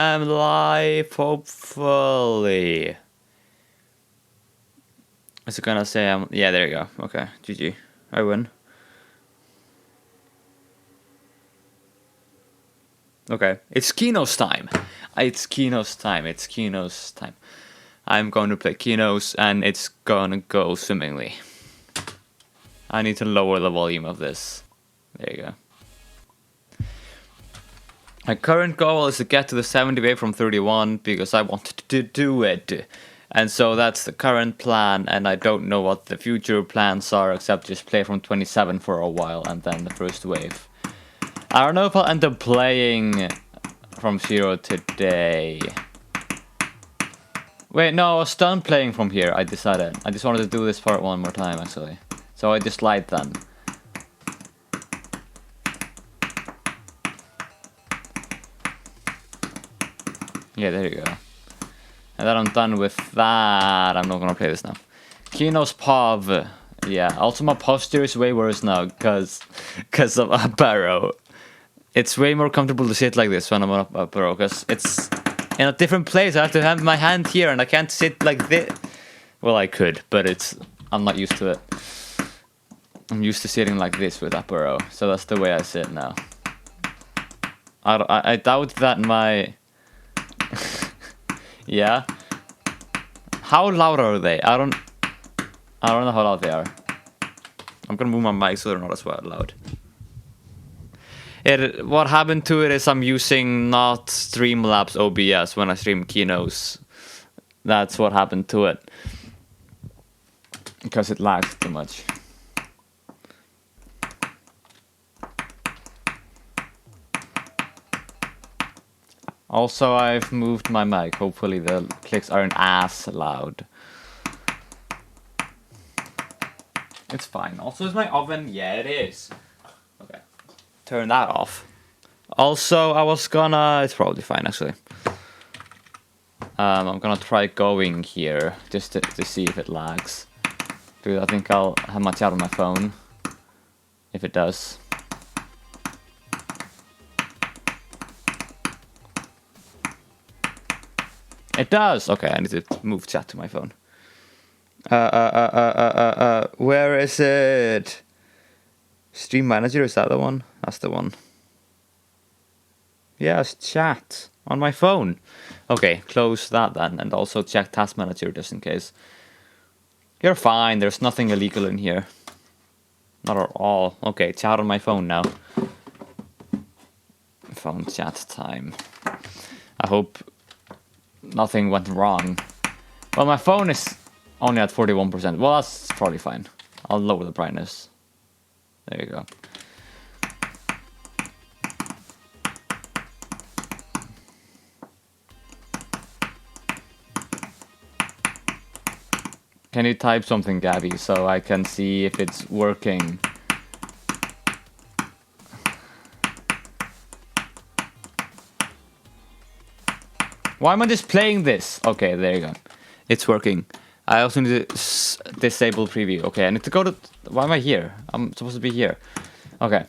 I'm live, hopefully. Is it gonna say I'm... Yeah, there you go. Okay, GG. I win. Okay, it's Kenos time. It's Kenos time. It's Kenos time. I'm going to play Kenos, and it's gonna go swimmingly. I need to lower the volume of this. There you go. My current goal is to get to the 70 wave from 31 because I wanted to do it. And so that's the current plan, and I don't know what the future plans are except just play from 27 for a while and then the first wave. I don't know if I'll end up playing from 0 today. Wait, no, I was done playing from here, I decided. I just wanted to do this part one more time, actually. So I just lied then. Yeah, there you go. And then I'm done with that. I'm not gonna play this now. Kenos Pav. Yeah, also my posture is way worse now because of a barrow. It's way more comfortable to sit like this when I'm on a barrow because it's in a different place. I have to have my hand here and I can't sit like this. Well, I could, but I'm not used to it. I'm used to sitting like this with a barrow, so that's the way I sit now. I doubt that my... Yeah. How loud are they? I don't know how loud they are. I'm gonna move my mic so they're not as loud. What happened to it is I'm using not Streamlabs OBS when I stream Kenos. That's what happened to it. Because it lags too much. Also, I've moved my mic. Hopefully the clicks aren't as loud. It's fine. Also, is my oven? Yeah, it is. Okay. Turn that off. Also, I was gonna... It's probably fine, actually. I'm gonna try going here, just to see if it lags. Because I think I'll have my chat on my phone. If it does. It does! Okay, I need to move chat to my phone. Where is it? Stream Manager, is that the one? That's the one. Yes, chat on my phone. Okay, close that then, and also check Task Manager just in case. You're fine, there's nothing illegal in here. Not at all. Okay, chat on my phone now. Phone chat time. I hope nothing went wrong. Well, my phone is only at 41%. Well, that's probably fine. I'll lower the brightness. There you go. Can you type something, Gabby, so I can see if it's working? Why am I just playing this? Okay, there you go. It's working. I also need to disable preview. Okay, I need to go to... Why am I here? I'm supposed to be here. Okay.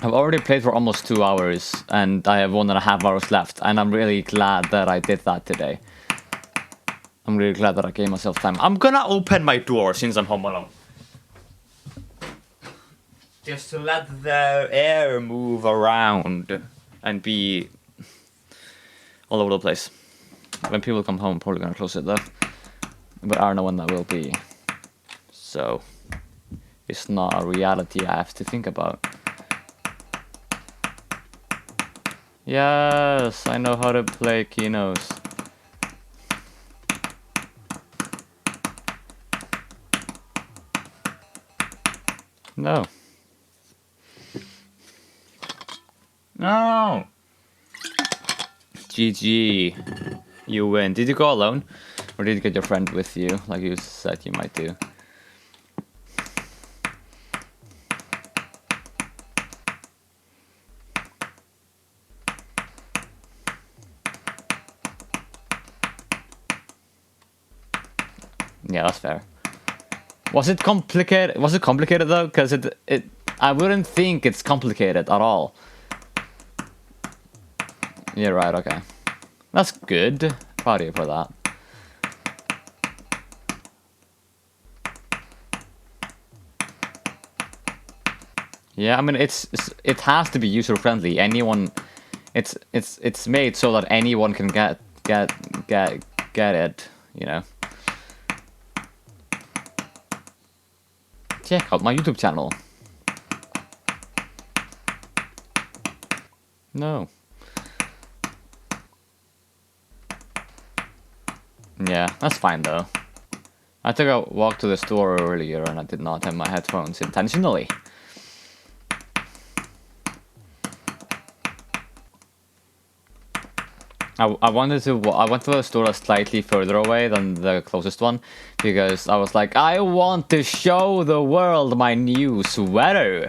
I've already played for almost 2 hours, and I have 1.5 hours left, and I'm really glad that I did that today. I'm really glad that I gave myself time. I'm gonna open my door since I'm home alone. Just to let the air move around and be all over the place. When people come home, I'm probably gonna close it though. But I don't know when that will be. So, it's not a reality I have to think about. Yes, I know how to play Kenos. No. No! GG. You win. Did you go alone? Or did you get your friend with you, like you said you might do? Yeah, that's fair. Was it complicated? Was it complicated though? Because I wouldn't think it's complicated at all. Yeah, right, okay. That's good. Proud of you for that. Yeah, I mean it has to be user friendly. Anyone, it's made so that anyone can get it. You know. Check out my YouTube channel. No. Yeah, that's fine though. I took a walk to the store earlier and I did not have my headphones intentionally. I went to the store slightly further away than the closest one because I was like, I want to show the world my new sweater,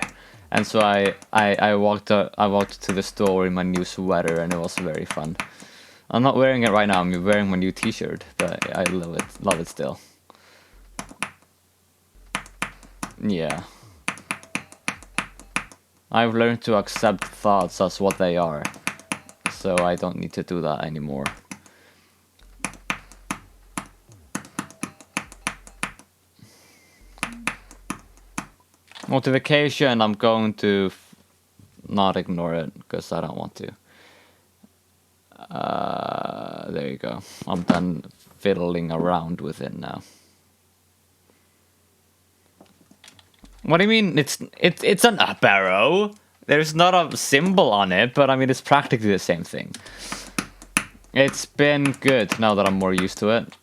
and so I walked to the store in my new sweater and it was very fun. I'm not wearing it right now. I'm wearing my new T-shirt, but I love it still. Yeah. I've learned to accept thoughts as what they are. So I don't need to do that anymore. Notification, I'm going to not ignore it because I don't want to. There you go. I'm done fiddling around with it now. What do you mean? It's an up arrow. There's not a symbol on it, but I mean it's practically the same thing. It's been good now that I'm more used to it.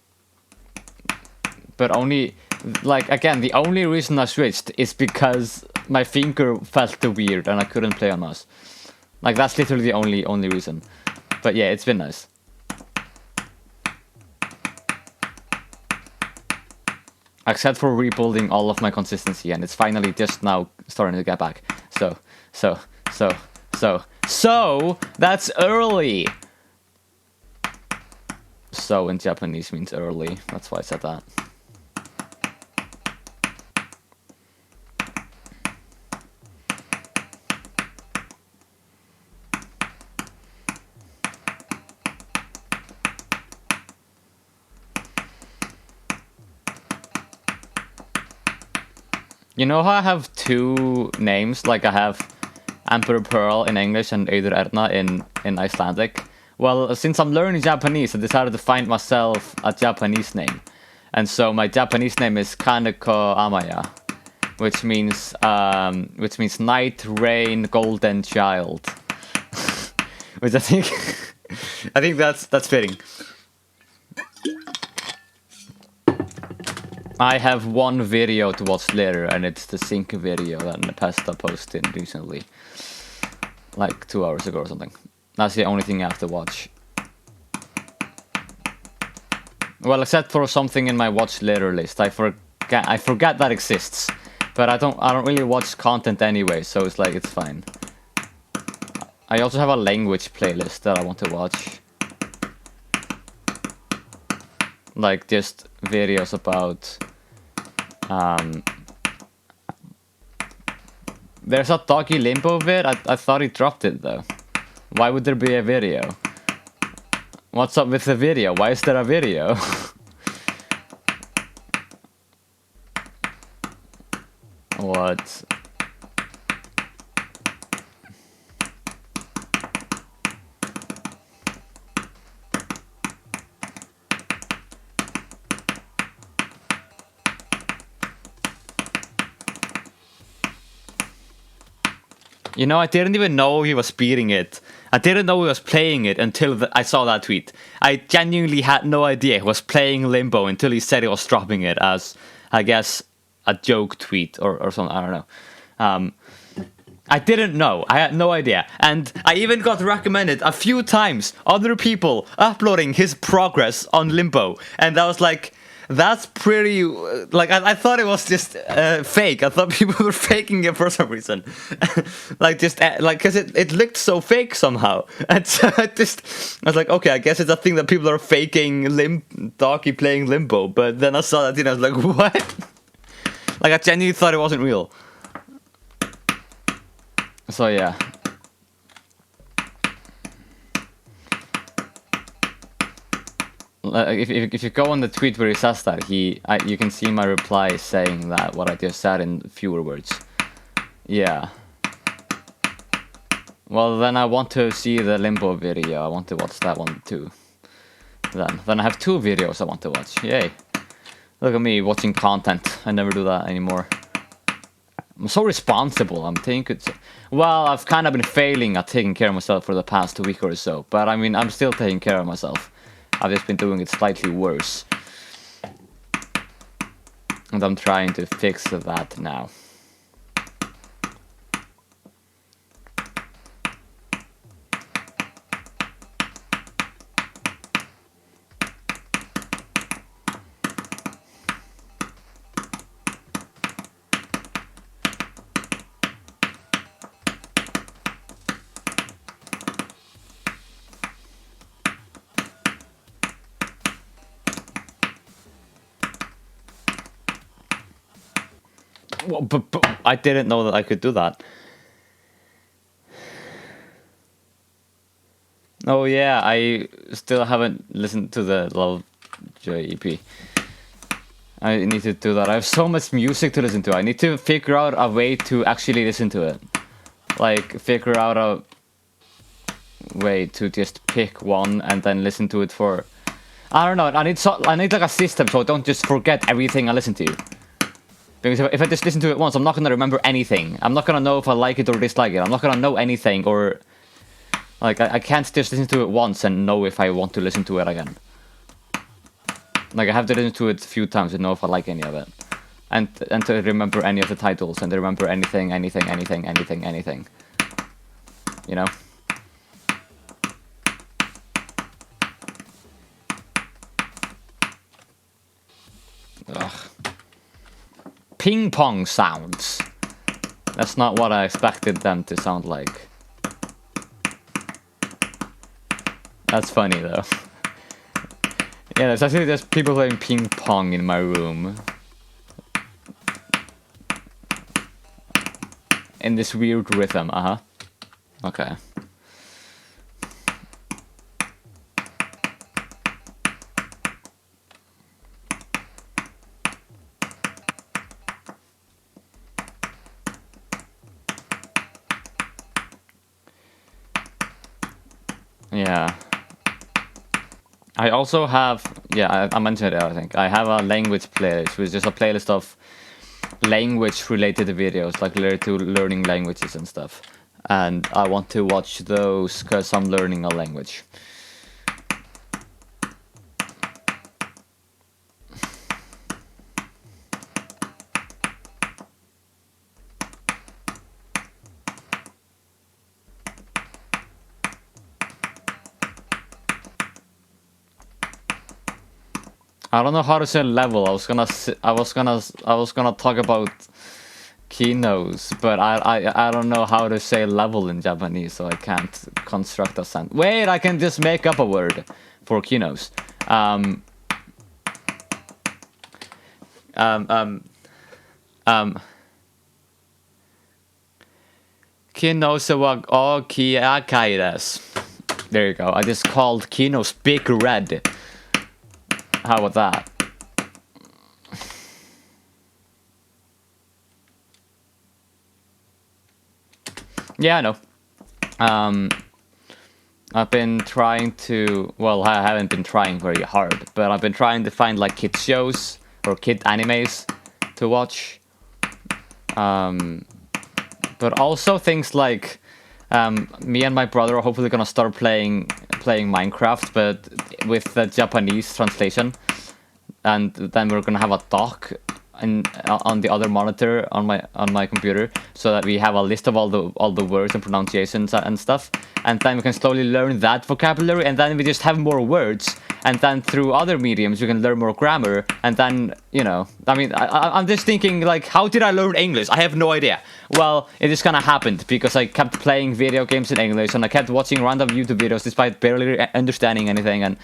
But only, like, again, the only reason I switched is because my finger felt weird and I couldn't play on mouse. Like, that's literally the only reason. But yeah, it's been nice. Except for rebuilding all of my consistency, and it's finally just now starting to get back. So, that's early! So in Japanese means early, that's why I said that. You know how I have two names? Like I have Emperor Pearl in English and Eidur Erna in Icelandic? Well, since I'm learning Japanese, I decided to find myself a Japanese name. And so my Japanese name is Kaneko Amaya, which means Night, Rain, Golden Child. Which I think that's fitting. I have one video to watch later, and it's the sync video that Nepesta posted recently. Like 2 hours ago or something. That's the only thing I have to watch. Well, except for something in my watch later list. I forget that exists. But I don't really watch content anyway, so it's like, it's fine. I also have a language playlist that I want to watch. Like, just videos about... There's a Doggy Limbo vid. I thought he dropped it though. Why would there be a video? What's up with the video? Why is there a video? What? You know, I didn't even know he was beating it. I didn't know he was playing it until I saw that tweet. I genuinely had no idea he was playing Limbo until he said he was dropping it as, I guess, a joke tweet or something. I don't know. I didn't know. I had no idea. And I even got recommended a few times other people uploading his progress on Limbo. And I was like... That's pretty, like, I thought it was just fake. I thought people were faking it for some reason. Like, because it looked so fake somehow. And so I was like, okay, I guess it's a thing that people are faking Doggy playing Limbo. But then I saw that, and I was like, what? Like, I genuinely thought it wasn't real. So, yeah. if you go on the tweet where he says that, you can see my reply saying that what I just said in fewer words. Yeah. Well, then I want to see the Limbo video. I want to watch that one too. Then I have 2 videos I want to watch. Yay. Look at me watching content. I never do that anymore. I'm so responsible. I'm taking it. Well, I've kind of been failing at taking care of myself for the past week or so. But I mean, I'm still taking care of myself. I've just been doing it slightly worse. And I'm trying to fix that now. Well, but I didn't know that I could do that. Oh yeah, I still haven't listened to the Love Joy EP. I need to do that. I have so much music to listen to. I need to figure out a way to actually listen to it. Like, figure out a way to just pick one and then listen to it for... I don't know, I need like a system so I don't just forget everything I listen to. Because if I just listen to it once, I'm not gonna remember anything. I'm not gonna know if I like it or dislike it. I'm not gonna know anything, or... Like, I can't just listen to it once and know if I want to listen to it again. Like, I have to listen to it a few times to know if I like any of it. And to remember any of the titles, and to remember anything. You know? Ugh. Ping pong sounds. That's not what I expected them to sound like. That's funny though. Yeah, there's actually just people playing ping pong in my room. In this weird rhythm, Okay. Yeah. I also have, I mentioned it, I think. I have a language playlist, which is just a playlist of language-related videos, like related to learning languages and stuff. And I want to watch those because I'm learning a language. I don't know how to say level. I was gonna talk about Kenos, but I don't know how to say level in Japanese, so I can't construct a sentence. Wait, I can just make up a word for Kenos. Kenos wa oki akai desu. There you go. I just called Kenos Big Red. How about that? Yeah, I know. I've been trying to... Well, I haven't been trying very hard, but I've been trying to find like kid shows or kid animes to watch. But also things like... me and my brother are hopefully gonna start playing Minecraft, but with the Japanese translation, and then we're gonna have a doc on the other monitor on my computer, so that we have a list of all the words and pronunciations and stuff, and then we can slowly learn that vocabulary, and then we just have more words, and then through other mediums we can learn more grammar, and then, you know, I mean, I'm just thinking, like, how did I learn English? I have no idea. Well, it just kind of happened because I kept playing video games in English, and I kept watching random YouTube videos despite barely understanding anything and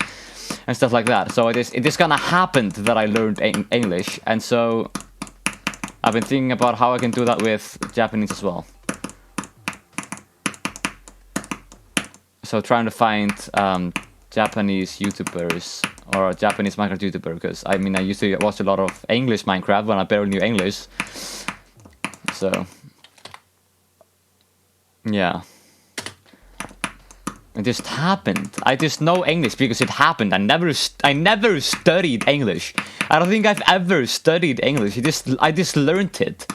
stuff like that. So it just kind of happened that I learned English, and so I've been thinking about how I can do that with Japanese as well. So trying to find Japanese YouTubers or a Japanese Minecraft YouTuber, because I mean I used to watch a lot of English Minecraft when I barely knew English. So yeah. It just happened. I just know English because it happened. I never studied English. I don't think I've ever studied English. I just learned it.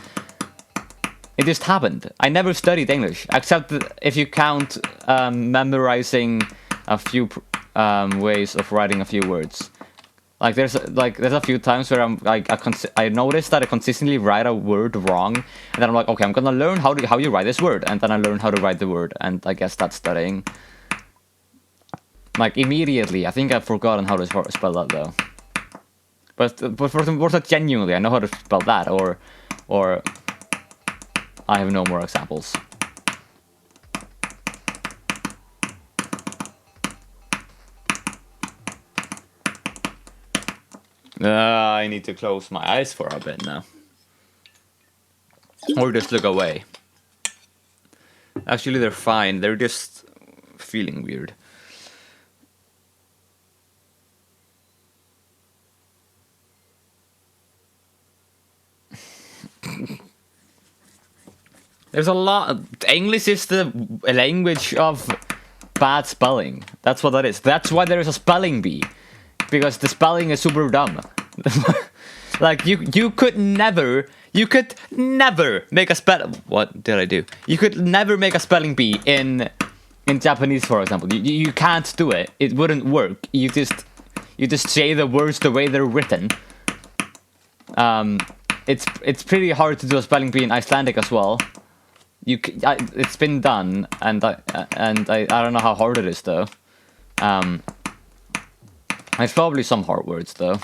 It just happened. I never studied English, except if you count memorizing a few ways of writing a few words. Like there's a few times where I noticed that I consistently write a word wrong, and then I'm like, okay, I'm gonna learn how you write this word, and then I learn how to write the word, and I guess that's studying. Like immediately, I think I've forgotten how to spell that though. But for that genuinely, I know how to spell that, or I have no more examples. I need to close my eyes for a bit now. Or just look away. Actually, they're fine. They're just feeling weird. There's a lot. English is the language of bad spelling. That's what that is. That's why there is a spelling bee, because the spelling is super dumb. Like you could never make a spell. What did I do? You could never make a spelling bee in Japanese, for example. You can't do it. It wouldn't work. You just say the words the way they're written. It's pretty hard to do a spelling bee in Icelandic as well. It's been done, and I don't know how hard it is though. There's probably some hard words though.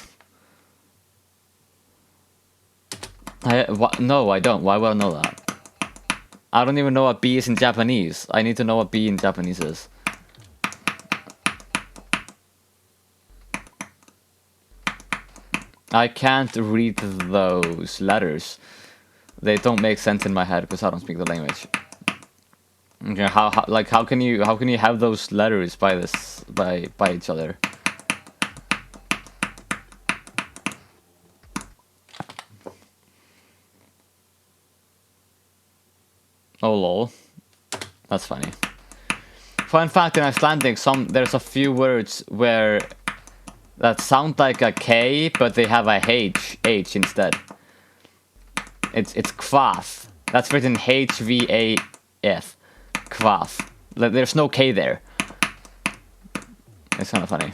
No, I don't. Why would I know that? I don't even know what B is in Japanese. I need to know what B in Japanese is. I can't read those letters. They don't make sense in my head because I don't speak the language. Okay, how can you have those letters by each other? Oh lol, that's funny. Fun fact: in Icelandic, there's a few words that sound like a K, but they have a H instead. It's kvath. That's written HVAF. Kvath. There's no K there. It's kind of funny.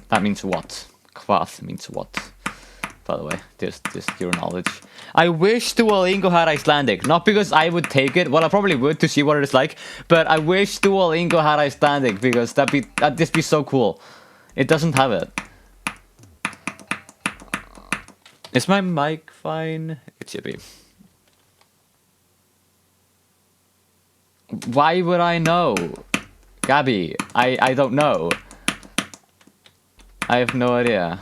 That means what? Kvath means what? By the way, just your knowledge. I wish Duolingo had Icelandic. Not because I would take it. Well, I probably would to see what it's like. But I wish Duolingo had Icelandic because that'd just be so cool. It doesn't have it. Is my mic fine? It should be. Why would I know? Gabby, I don't know. I have no idea.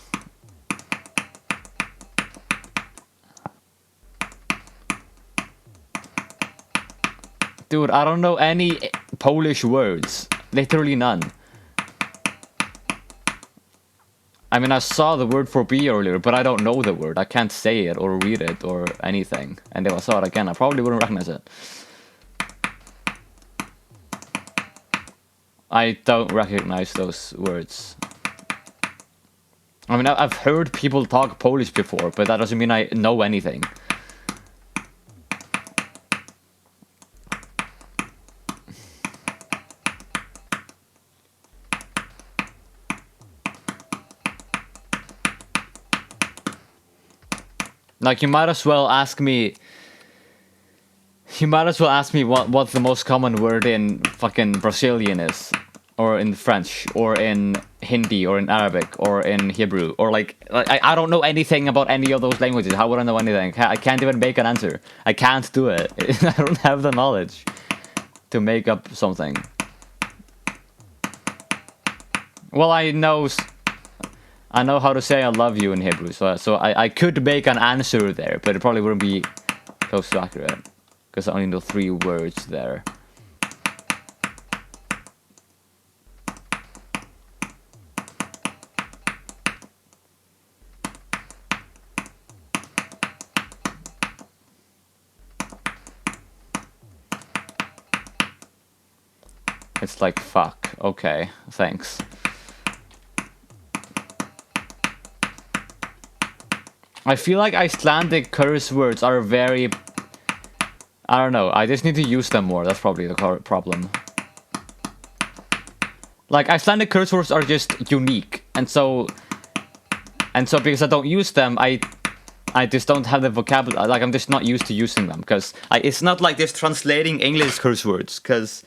Dude, I don't know any Polish words. Literally none. I mean, I saw the word for bee earlier, but I don't know the word. I can't say it or read it or anything. And if I saw it again, I probably wouldn't recognize it. I don't recognize those words. I mean, I've heard people talk Polish before, but that doesn't mean I know anything. Like, you might as well ask me what the most common word in fucking Brazilian is, or in French, or in Hindi, or in Arabic, or in Hebrew, or like I don't know anything about any of those languages. How would I know anything? I can't even make an answer. I can't do it. I don't have the knowledge to make up something. Well, I know how to say I love you in Hebrew, so I could make an answer there, but it probably wouldn't be close to accurate. because I only know 3 words there. It's like fuck. Okay, thanks. I feel like Icelandic curse words are very... I don't know, I just need to use them more, that's probably the problem. Like, Icelandic curse words are just unique, and so because I don't use them, I just don't have the vocabulary, like I'm just not used to using them, because it's not like just translating English curse words, because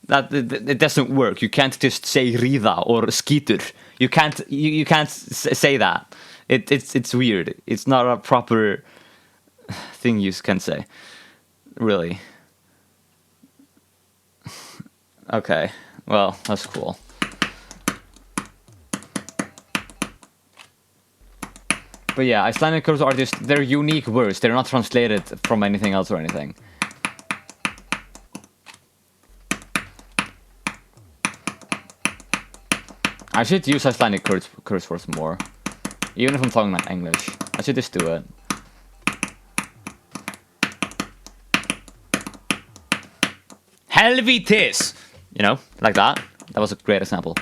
it doesn't work. You can't just say riða or skítur. You can't say that. It's weird. It's not a proper thing you can say. Really. Okay. Well, that's cool. But yeah, Icelandic curse are just, they're unique words. They're not translated from anything else or anything. I should use Icelandic curse words more. Even if I'm talking like English. I should just do it. Helvítis! You know, like that. That was a great example.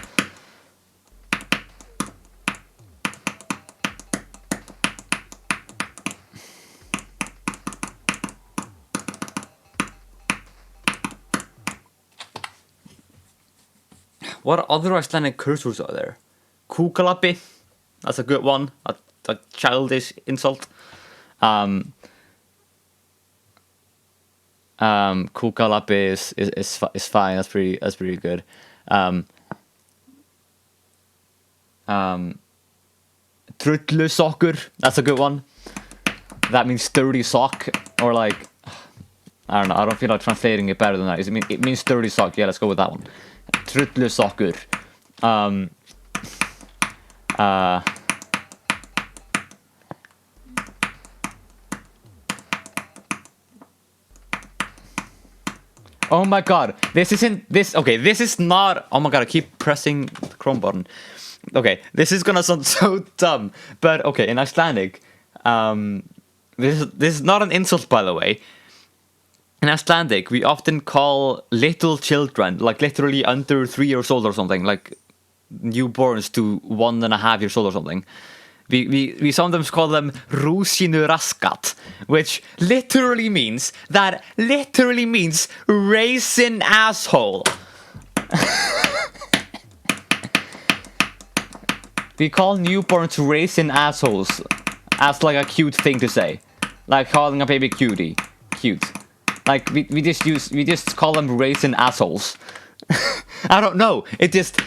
What other Icelandic curse words are there? Kúkalabbi, that's a good one. A childish insult. Kúkalabbi is fine. That's pretty good. Trullusokkur, that's a good one. That means dirty sock, or like, I don't know. I don't feel like translating it better than that. It means dirty sock. Yeah, let's go with that one. Trullusokkur. Oh my god, this is not, oh my god, I keep pressing the Chrome button. Okay, this is gonna sound so dumb, but okay, in Icelandic, this is not an insult, by the way. In Icelandic, we often call little children, like literally under 3 years old or something, like newborns to 1.5 years old or something. We sometimes call them rúsínuraskat, which literally means raisin asshole. We call newborns raisin assholes as like a cute thing to say, like calling a baby cutie, cute. Like we just call them raisin assholes. I don't know. It just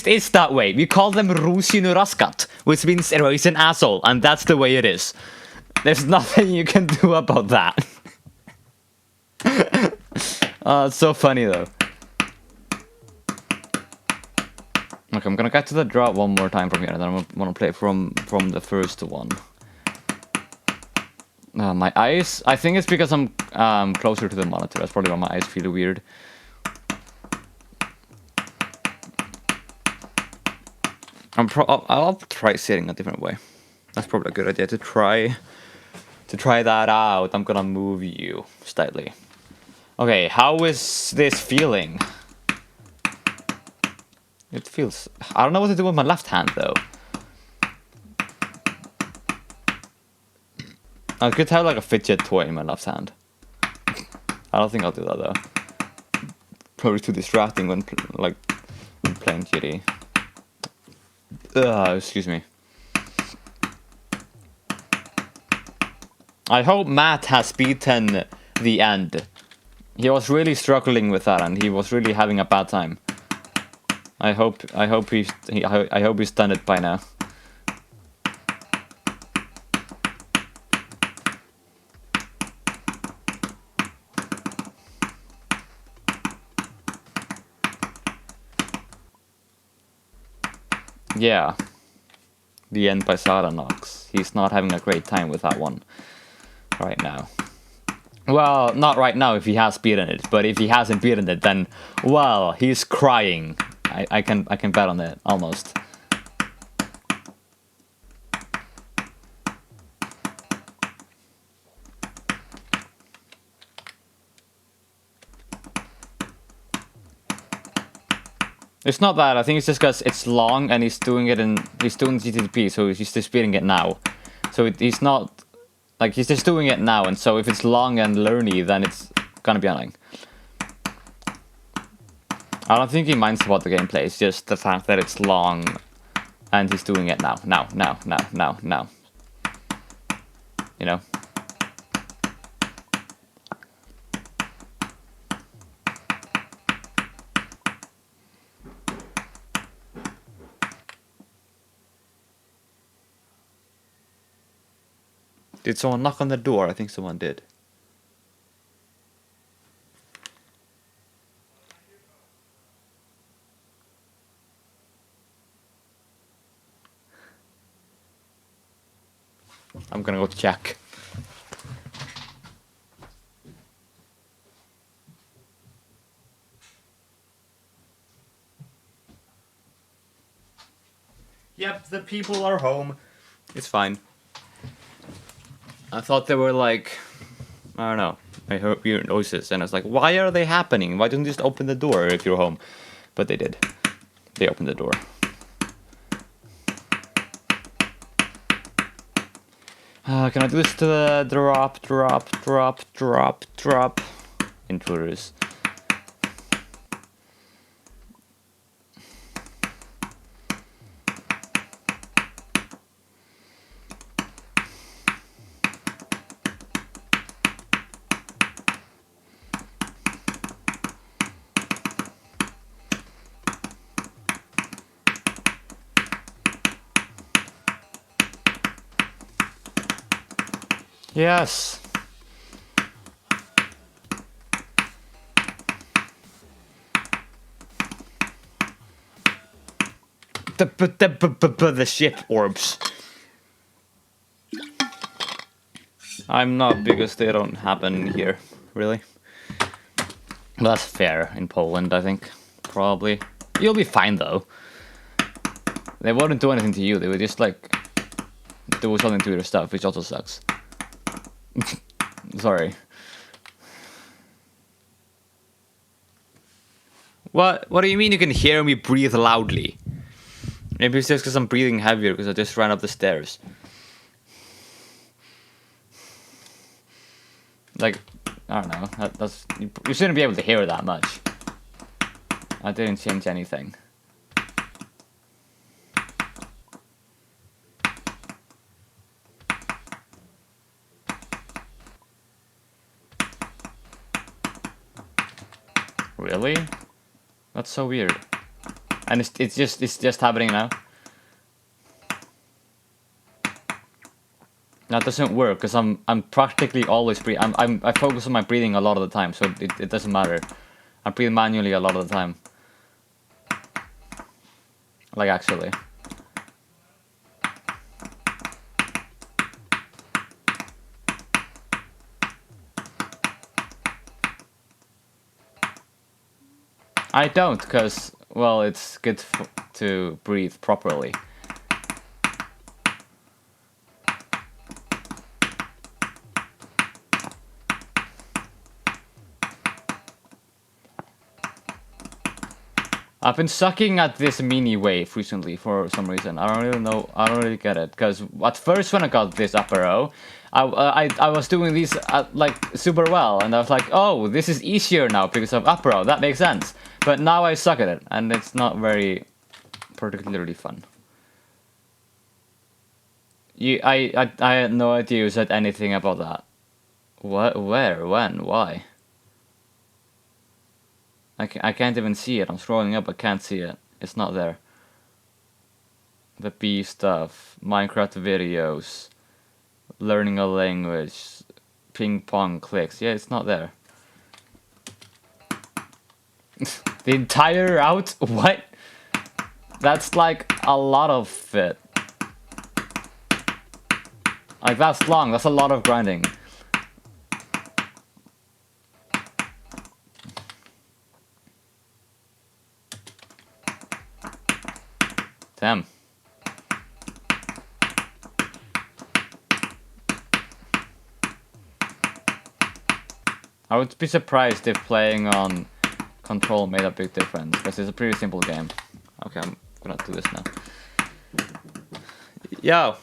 is that way. We call them rúsínuraskat, which means raisin asshole, and that's the way it is. There's nothing you can do about that. It's so funny though. Okay, I'm gonna get to the draw one more time from here, and then I'm gonna play from the first one. My eyes. I think it's because I'm closer to the monitor. That's probably why my eyes feel weird. I'll try sitting a different way. That's probably a good idea to try that out. I'm gonna move you slightly. Okay, how is this feeling? It feels... I don't know what to do with my left hand though. I could have like a fidget toy in my left hand. I don't think I'll do that though. Probably too distracting when playing Kitty. Excuse me. I hope Matt has beaten the end. He was really struggling with that, and he was really having a bad time. I hope he's done it by now. Yeah, the end by Saranox. He's not having a great time with that one right now. Well, not right now if he has beaten it, but if he hasn't beaten it, then, well, he's crying. I can bet on that, almost. It's not that, I think it's just because it's long and he's doing GTTP, so he's just beating it now. So he's not, like, he's just doing it now, and so if it's long and learny, then it's gonna be annoying. I don't think he minds about the gameplay, it's just the fact that it's long and he's doing it now. You know? Did someone knock on the door? I think someone did. I'm gonna go check. Yep, the people are home. It's fine. I thought they were like, I don't know, I heard weird noises and I was like, why are they happening? Why don't you just open the door if you're home? But they did. They opened the door. Can I do this to the drop? Intruders. Yes. The ship orbs. I'm not, because they don't happen here, really. That's fair in Poland, I think. Probably. You'll be fine though. They wouldn't do anything to you, they would just like do something to your stuff, which also sucks. Sorry. What do you mean you can hear me breathe loudly? Maybe it's just because I'm breathing heavier because I just ran up the stairs. Like, I don't know. That's you shouldn't be able to hear that much. I didn't change anything. Really? That's so weird. And it's just happening now. That doesn't work because I'm practically always breathing. I focus on my breathing a lot of the time, so it doesn't matter. I breathe manually a lot of the time. Like actually. I don't, because, well, it's good to breathe properly. I've been sucking at this mini wave recently for some reason. I don't really know. I don't really get it. Because at first when I got this upper row, I was doing these like super well, and I was like, oh, this is easier now because of upper row. That makes sense. But now I suck at it, and it's not very particularly fun. I had no idea you said anything about that. What? Where? When? Why? I can't even see it. I'm scrolling up, I can't see it. It's not there. The B stuff, Minecraft videos, learning a language, ping pong clicks. Yeah, it's not there. The entire route? What? That's like a lot of it. Like that's long, that's a lot of grinding. Damn. I would be surprised if playing on control made a big difference, because it's a pretty simple game. Okay, I'm gonna do this now. Yo!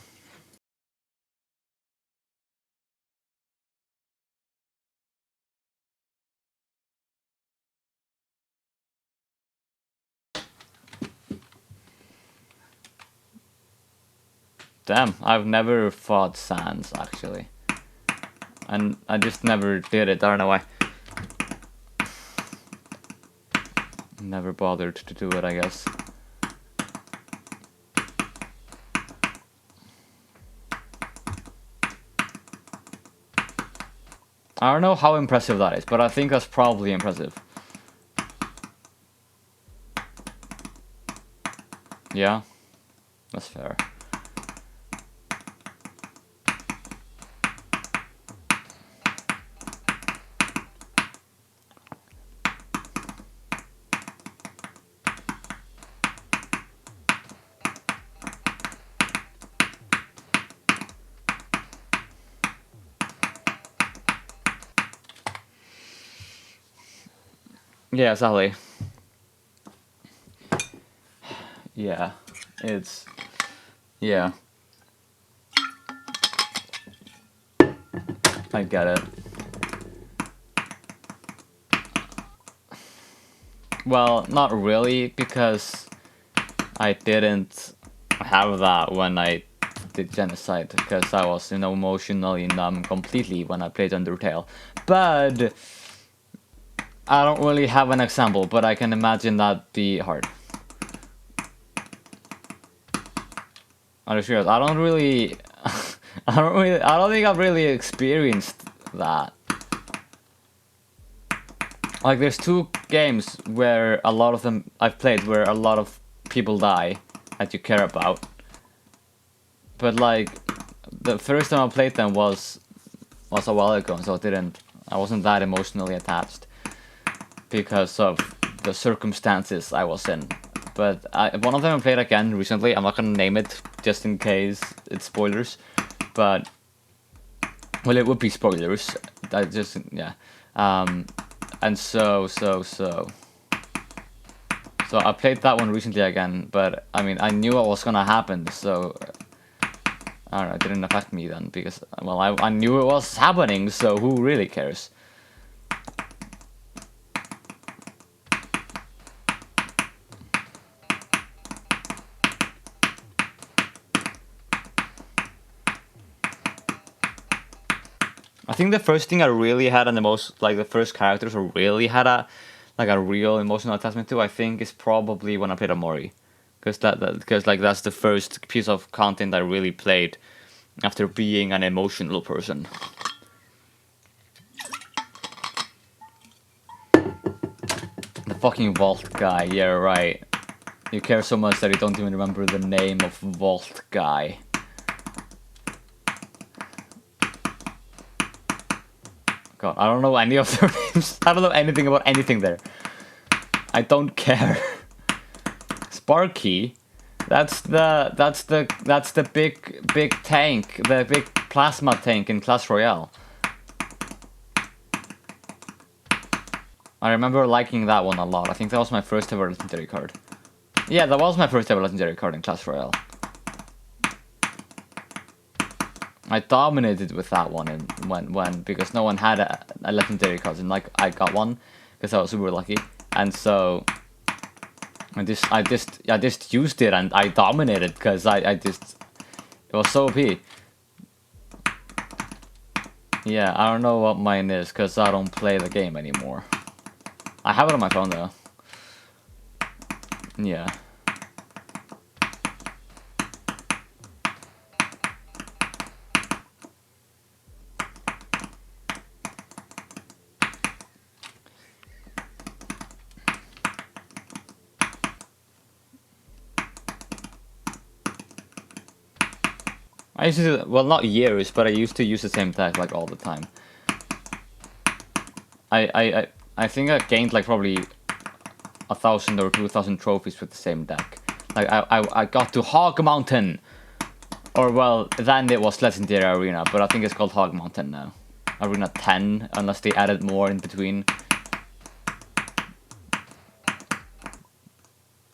Damn, I've never fought Sans, actually. And I just never did it, I don't know why. Never bothered to do it, I guess. I don't know how impressive that is, but I think that's probably impressive. Yeah, that's fair. Yeah, exactly. Yeah, it's... yeah. I get it. Well, not really, because I didn't have that when I did Genocide, because I was, emotionally numb completely when I played Undertale. But I don't really have an example, but I can imagine that be hard. I'm serious. I don't think I've really experienced that. Like, there's 2 games where a lot of them I've played where a lot of people die that you care about. But like, the first time I played them was a while ago, so I wasn't that emotionally attached because of the circumstances I was in. But one of them I played again recently. I'm not gonna name it just in case it's spoilers, but well, it would be spoilers. Yeah. And so I played that one recently again, but I mean, I knew what was gonna happen, so I don't know, it didn't affect me then, because, well, I knew it was happening, so who really cares? I think the first thing I really had the first characters I really had a real emotional attachment to, I think, is probably when I played Amori, because that's the first piece of content I really played after being an emotional person. The fucking Vault guy, yeah, right. You care so much that you don't even remember the name of Vault guy. God, I don't know any of their names. I don't know anything about anything there. I don't care. Sparky, that's the big tank, the big plasma tank in Clash Royale. I remember liking that one a lot. I think that was my first ever legendary card. Yeah, that was my first ever legendary card in Clash Royale. I dominated with that one when because no one had a legendary card, and like I got one because I was super lucky, and so I just used it and I dominated because it was so OP. Yeah, I don't know what mine is because I don't play the game anymore. I have it on my phone though. Yeah. I used to, well, not years, but I used to use the same deck like all the time. I think I gained like probably 1,000 or 2,000 trophies with the same deck. Like I got to Hog Mountain. Or well, then it was Legendary Arena, but I think it's called Hog Mountain now. Arena 10, unless they added more in between.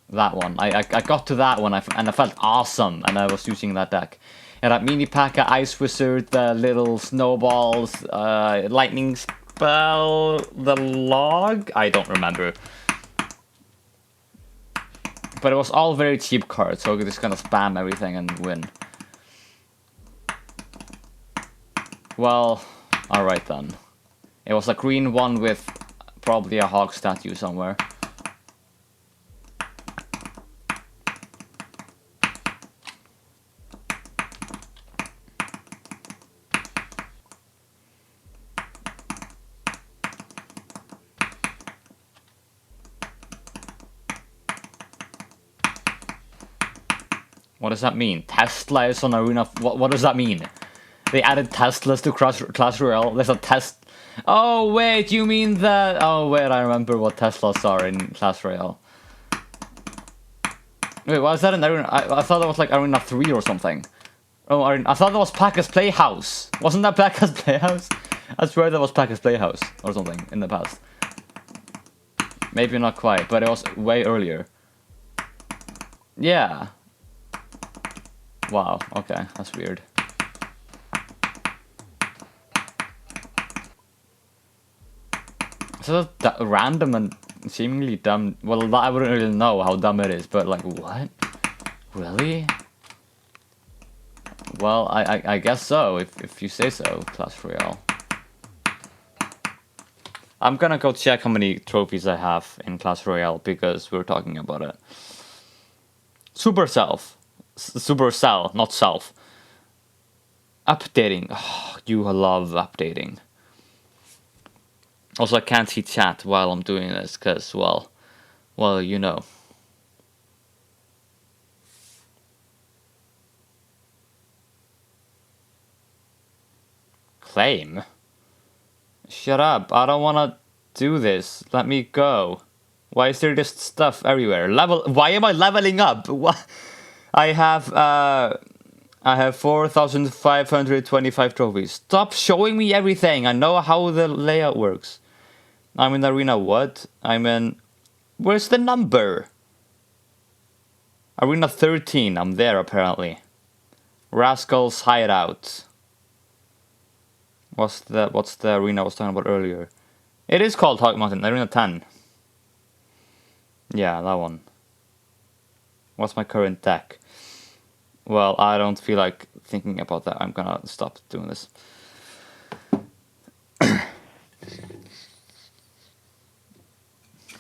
That one. I got to that one and I felt awesome, and I was using that deck. And that mini pack, Ice Wizard, the little snowballs, lightning spell, the log? I don't remember. But it was all very cheap cards, so I could just kind of spam everything and win. Well, alright then. It was a green one with probably a hog statue somewhere. What does that mean? Tesla is on Arena... What does that mean? They added Teslas to Clash Royale. There's a test... Oh, wait, you mean that... Oh, wait, I remember what Teslas are in Clash Royale. Wait, was that in Arena... I thought that was like Arena 3 or something. Oh, I thought that was Packa's Playhouse. Wasn't that Packa's Playhouse? I swear that was Packa's Playhouse or something in the past. Maybe not quite, but it was way earlier. Yeah. Wow, okay, that's weird. So that's random and seemingly dumb. Well, I wouldn't really know how dumb it is, but like, what? Really? Well, I guess so, if you say so, Clash Royale. I'm gonna go check how many trophies I have in Clash Royale, because we're talking about it. Supercell, not self. Updating. Oh, you love updating. Also, I can't see chat while I'm doing this, because, well, you know. Claim? Shut up, I don't wanna do this. Let me go. Why is there just stuff everywhere? Why am I leveling up? What? I have 4,525 trophies. Stop showing me everything. I know how the layout works. I'm in Arena what? I'm in... Where's the number? Arena 13. I'm there apparently. Rascal's Hideout. What's the arena I was talking about earlier? It is called Hog Mountain. Arena 10. Yeah, that one. What's my current deck? Well, I don't feel like thinking about that. I'm gonna stop doing this.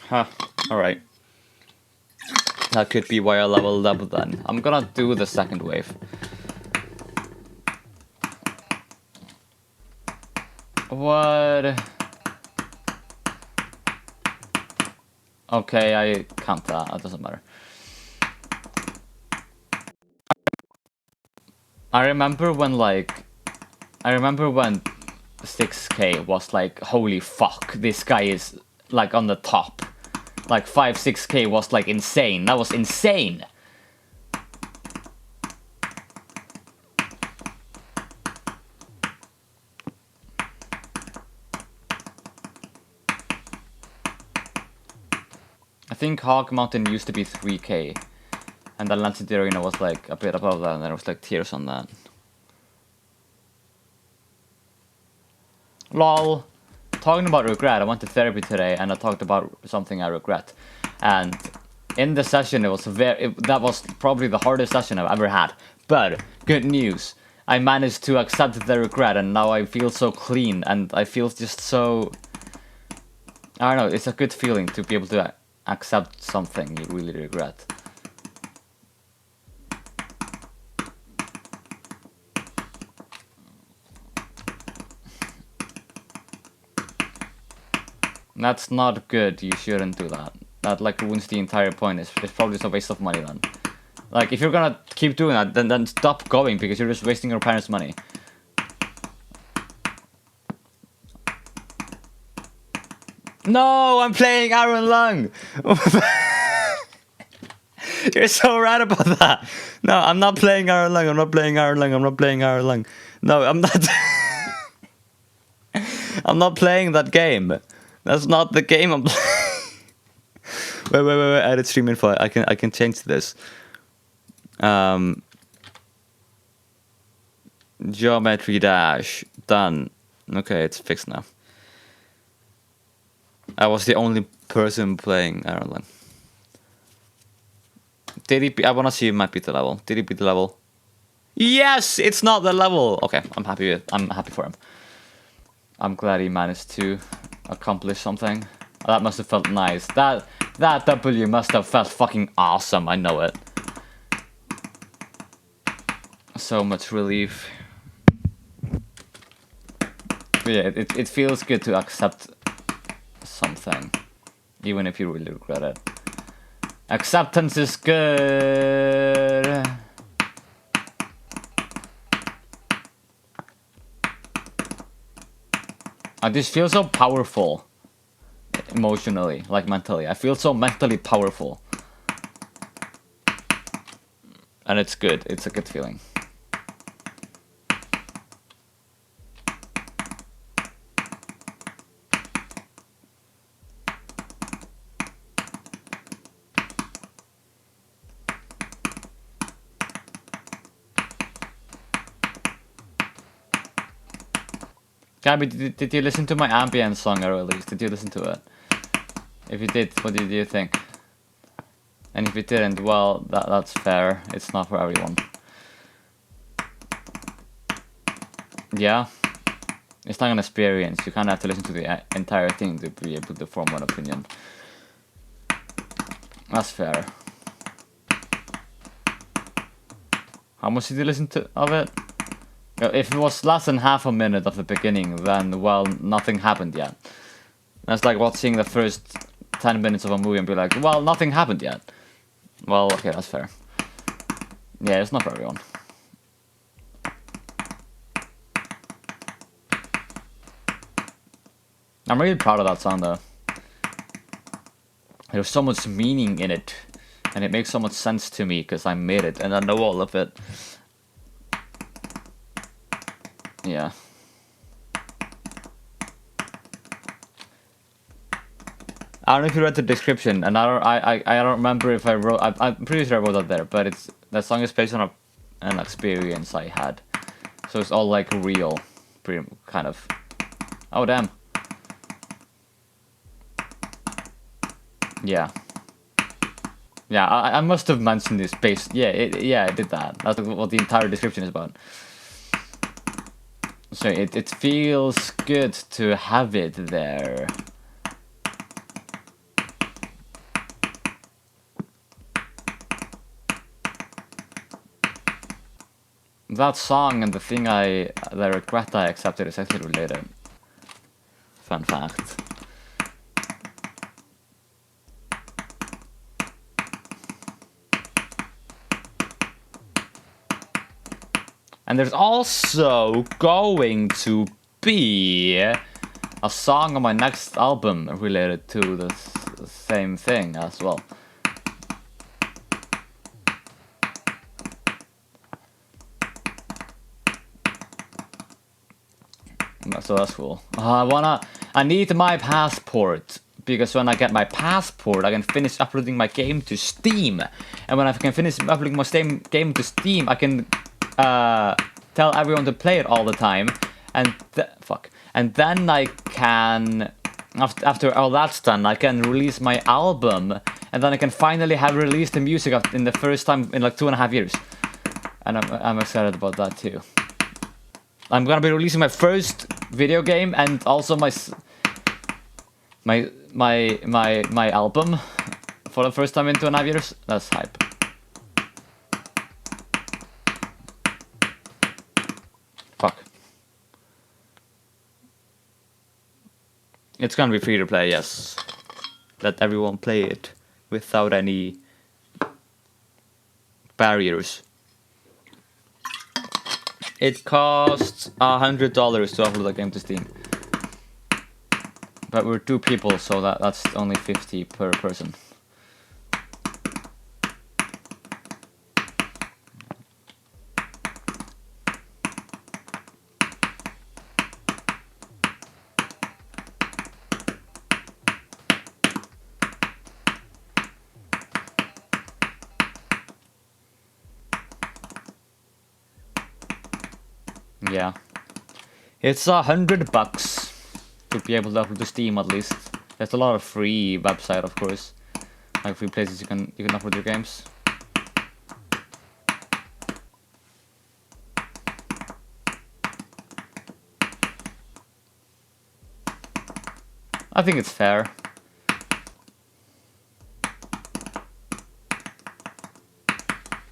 Huh, alright. That could be why I leveled up then. I'm gonna do the second wave. What? Okay, I count that. It doesn't matter. I remember when 6K was like, holy fuck, this guy is like on the top. Like 6K was like insane. That was insane. I think Hog Mountain used to be 3K. And the Legendary Arena was like a bit above that, and there was like tiers on that. LOL. Talking about regret, I went to therapy today and I talked about something I regret. And in the session, it was that was probably the hardest session I've ever had. But good news, I managed to accept the regret, and now I feel so clean, and I feel just so... I don't know, it's a good feeling to be able to accept something you really regret. That's not good, you shouldn't do that. That like ruins the entire point, it's probably just a waste of money then. Like, if you're gonna keep doing that, then stop going, because you're just wasting your parents' money. No, I'm playing Iron Lung! You're so right about that. No, I'm not playing Iron Lung. I'm not playing Iron Lung. I'm not playing Iron Lung. No, I'm not. I'm not playing that game. That's not the game I'm playing. Wait. Edit stream info. I can change this. Geometry dash done. Okay, it's fixed now. I was the only person playing Iron Lung. Did he? I want to see if he might beat the level. Did he beat the level? Yes, it's not the level. Okay, I'm happy for him. I'm glad he managed to accomplish something. That must have felt nice. That W must have felt fucking awesome. I know it. So much relief. But yeah, it feels good to accept something, even if you really regret it. Acceptance is good. I just feel so powerful. Emotionally, like mentally. I feel so mentally powerful. And it's good. It's a good feeling. Gabby, did you listen to my ambient song I released? Did you listen to it? If you did, what did you think? And if you didn't, well, that's fair. It's not for everyone. Yeah. It's not an experience. You kind of have to listen to the entire thing to be able to form an opinion. That's fair. How much did you listen to of it? If it was less than half a minute of the beginning, then, well, nothing happened yet. That's like watching the first 10 minutes of a movie and be like, well, nothing happened yet. Well, okay, that's fair. Yeah, it's not for everyone. I'm really proud of that song, though. There's so much meaning in it, and it makes so much sense to me because I made it and I know all of it. Yeah. I don't know if you read the description, and I don't remember if I wrote. I'm pretty sure I wrote that there, but that song is based on an experience I had, so it's all like real, pretty kind of. Oh damn. Yeah. Yeah, I must have mentioned this base. Yeah, I did that. That's what the entire description is about. So it feels good to have it there. That song and the thing the regret I accepted is actually related. Fun fact. And there's also going to be a song on my next album related to the same thing as well. So that's cool. I need my passport, because when I get my passport, I can finish uploading my game to Steam. And when I can finish uploading my game to Steam, I can tell everyone to play it all the time. And and then I can, after all that's done, I can release my album, and then I can finally have released the music in the first time in like 2.5 years. And I'm excited about that too. I'm gonna be releasing my first video game and also my album for the first time in 2.5 years. That's hype. Fuck. It's gonna be free to play, yes. Let everyone play it without any barriers. It costs $100 to upload the game to Steam. But we're 2 people, so that's only 50 per person. Yeah. It's $100 to be able to upload to Steam at least. There's a lot of free website, of course, like free places you can upload your games. I think it's fair.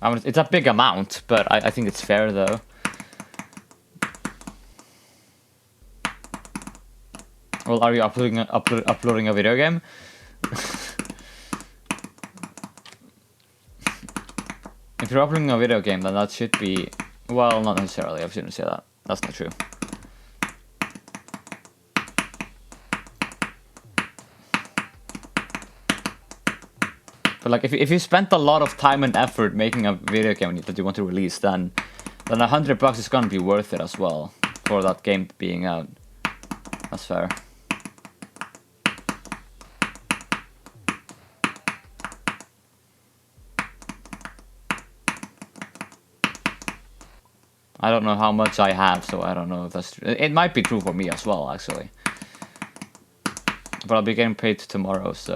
I mean, it's a big amount, but I think it's fair though. Well, are you uploading a video game? If you're uploading a video game, then that should be... Well, not necessarily, I shouldn't say that. That's not true. But like, if you spent a lot of time and effort making a video game that you want to release, then $100 is gonna be worth it as well for that game being out. That's fair. I don't know how much I have, so I don't know if that's true. It might be true for me as well, actually. But I'll be getting paid tomorrow, so...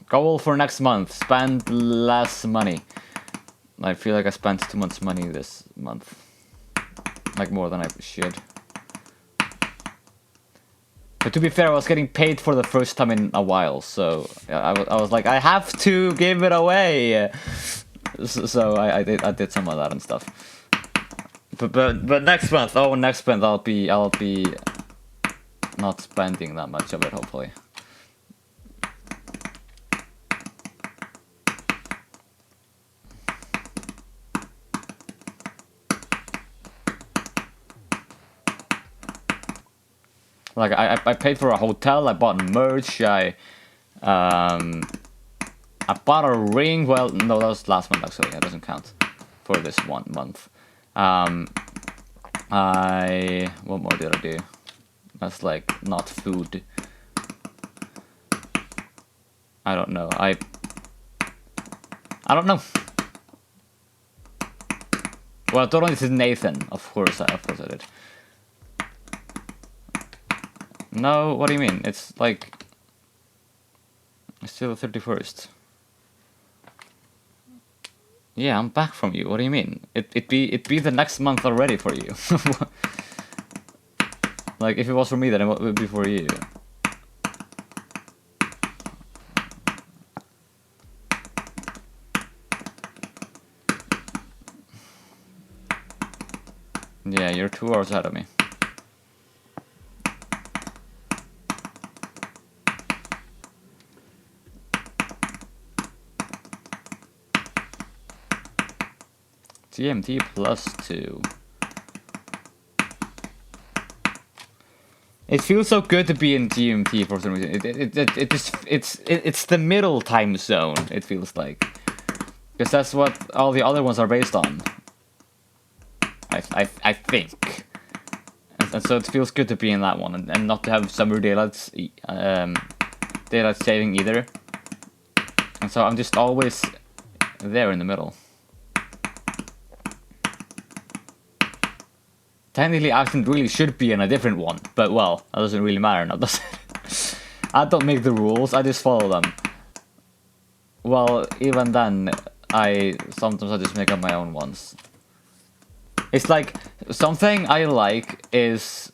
Goal for next month, spend less money. I feel like I spent too much money this month. Like more than I should. But to be fair, I was getting paid for the first time in a while, so I was like, I have to give it away. So I did some of that and stuff. But next month, next month I'll be not spending that much of it, hopefully. Like I paid for a hotel, I bought merch, I bought a ring. Well, no, that was last month actually. It doesn't count for this 1 month. What more did I do? That's like not food. I don't know. I don't know. Well, I donated to Nathan. Of course I did. No, what do you mean? It's like... It's still the 31st. Yeah, I'm back from you. What do you mean? It'd be the next month already for you. Like, if it was for me, then it would be for you. Yeah, you're 2 hours ahead of me. GMT +2. It feels so good to be in GMT for some reason. It's the middle time zone. It feels like, because that's what all the other ones are based on. I think, and so it feels good to be in that one and not to have summer daylight saving either. And so I'm just always there in the middle. Technically, Accent really should be in a different one, but well, that doesn't really matter now, does it? I don't make the rules, I just follow them. Well, even then, sometimes I just make up my own ones. It's like, something I like is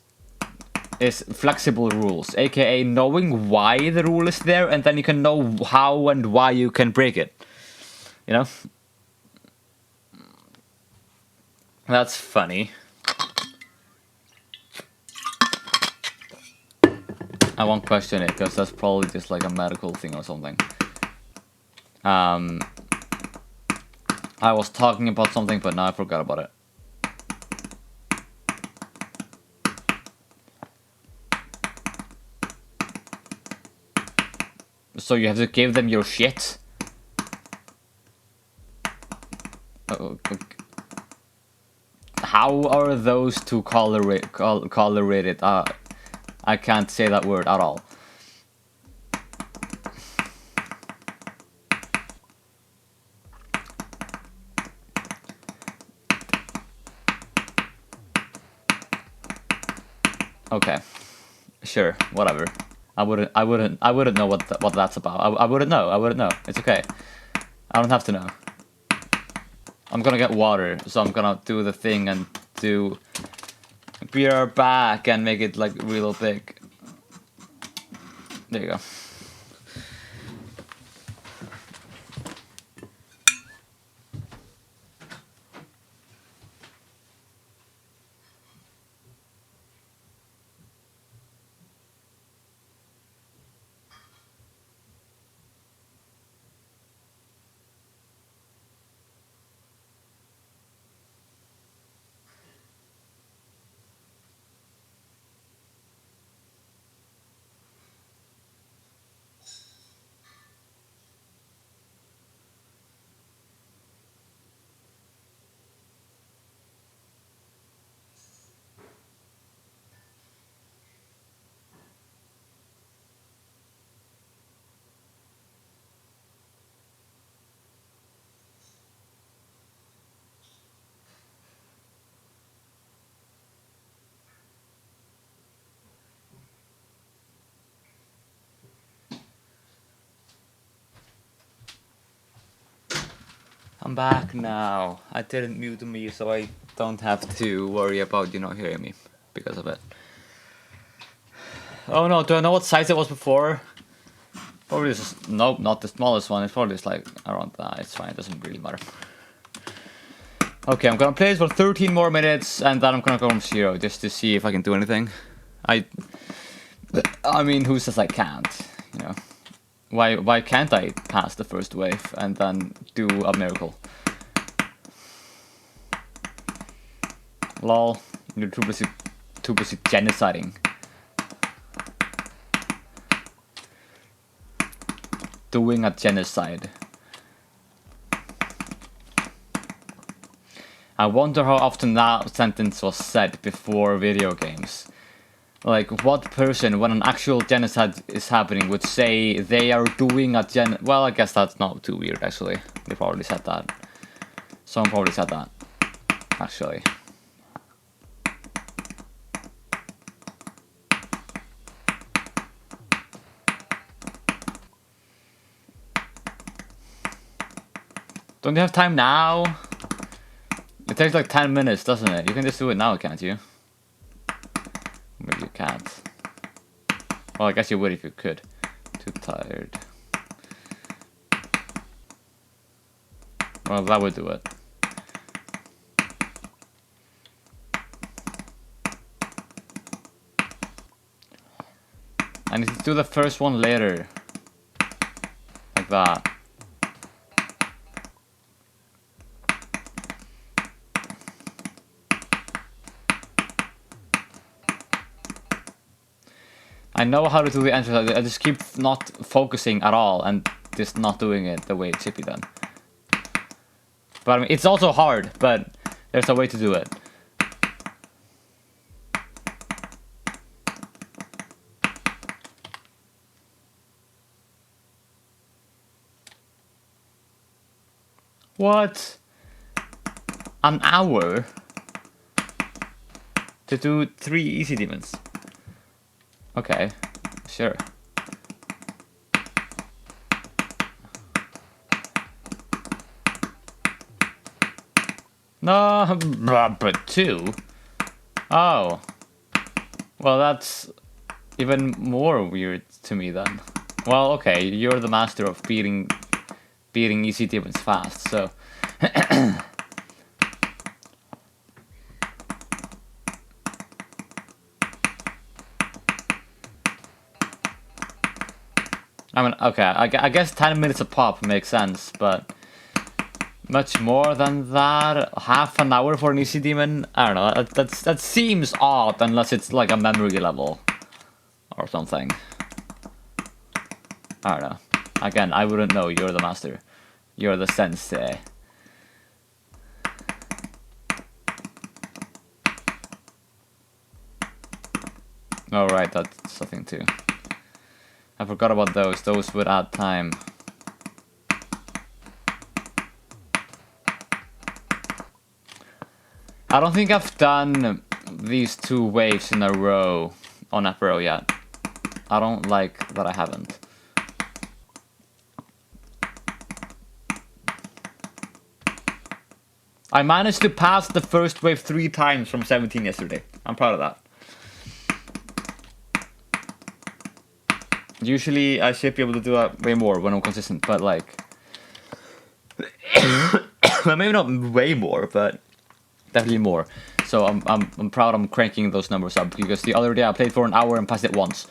flexible rules, aka knowing why the rule is there, and then you can know how and why you can break it. You know? That's funny. I won't question it, because that's probably just like a medical thing or something. I was talking about something, but now I forgot about it. So you have to give them your shit? How are those two correlated? I can't say that word at all. Okay. Sure, whatever. I wouldn't know what that's about. I wouldn't know. I wouldn't know. It's okay. I don't have to know. I'm gonna get water, so I'm gonna do the thing and do beer back and make it like real big. There you go. I'm back now. I didn't mute me, so I don't have to worry about you not hearing me because of it. Oh no, do I know what size it was before? Probably just, nope, not the smallest one. It's probably just like around that. It's fine, it doesn't really matter. Okay, I'm gonna play this for 13 more minutes and then I'm gonna go from 0 just to see if I can do anything. I mean, who says I can't, you know? Why can't I pass the first wave and then do a miracle? Lol, you're too busy genociding. Doing a genocide. I wonder how often that sentence was said before video games. Like, what person, when an actual genocide is happening, would say they are doing a well, I guess that's not too weird, actually. They probably said that. Someone probably said that, actually. Don't you have time now? It takes like 10 minutes, doesn't it? You can just do it now, can't you? Maybe you can't. Well, I guess you would if you could. Too tired. Well, that would do it. I need to do the first one later. Like that. I know how to do the entrance. I just keep not focusing at all and just not doing it the way it should be done. But I mean, it's also hard, but there's a way to do it. What? An hour? To do 3 easy demons? Okay, sure. No, but 2? Oh. Well, that's even more weird to me then. Well, okay, you're the master of beating easy demons fast, so... I mean, okay, I guess 10 minutes a pop makes sense, but much more than that, half an hour for an easy demon, I don't know, that seems odd unless it's like a memory level or something. I don't know. Again, I wouldn't know, you're the master. You're the sensei. Oh right, that's something too. I forgot about those. Those would add time. I don't think I've done these 2 waves in a row on upper row yet. I don't like that I haven't. I managed to pass the first wave 3 times from 17 yesterday. I'm proud of that. Usually I should be able to do that way more when I'm consistent, but like... maybe not way more, but definitely more. So I'm proud I'm cranking those numbers up, because the other day I played for an hour and passed it once.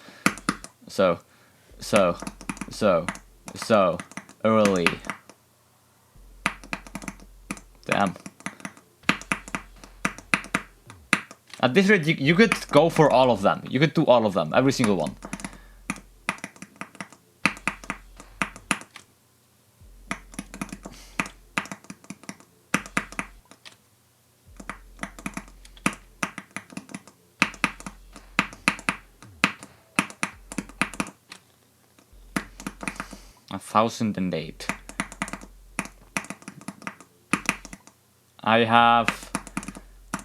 So early. Damn. At this rate, you could go for all of them. You could do all of them, every single one. 1008. I have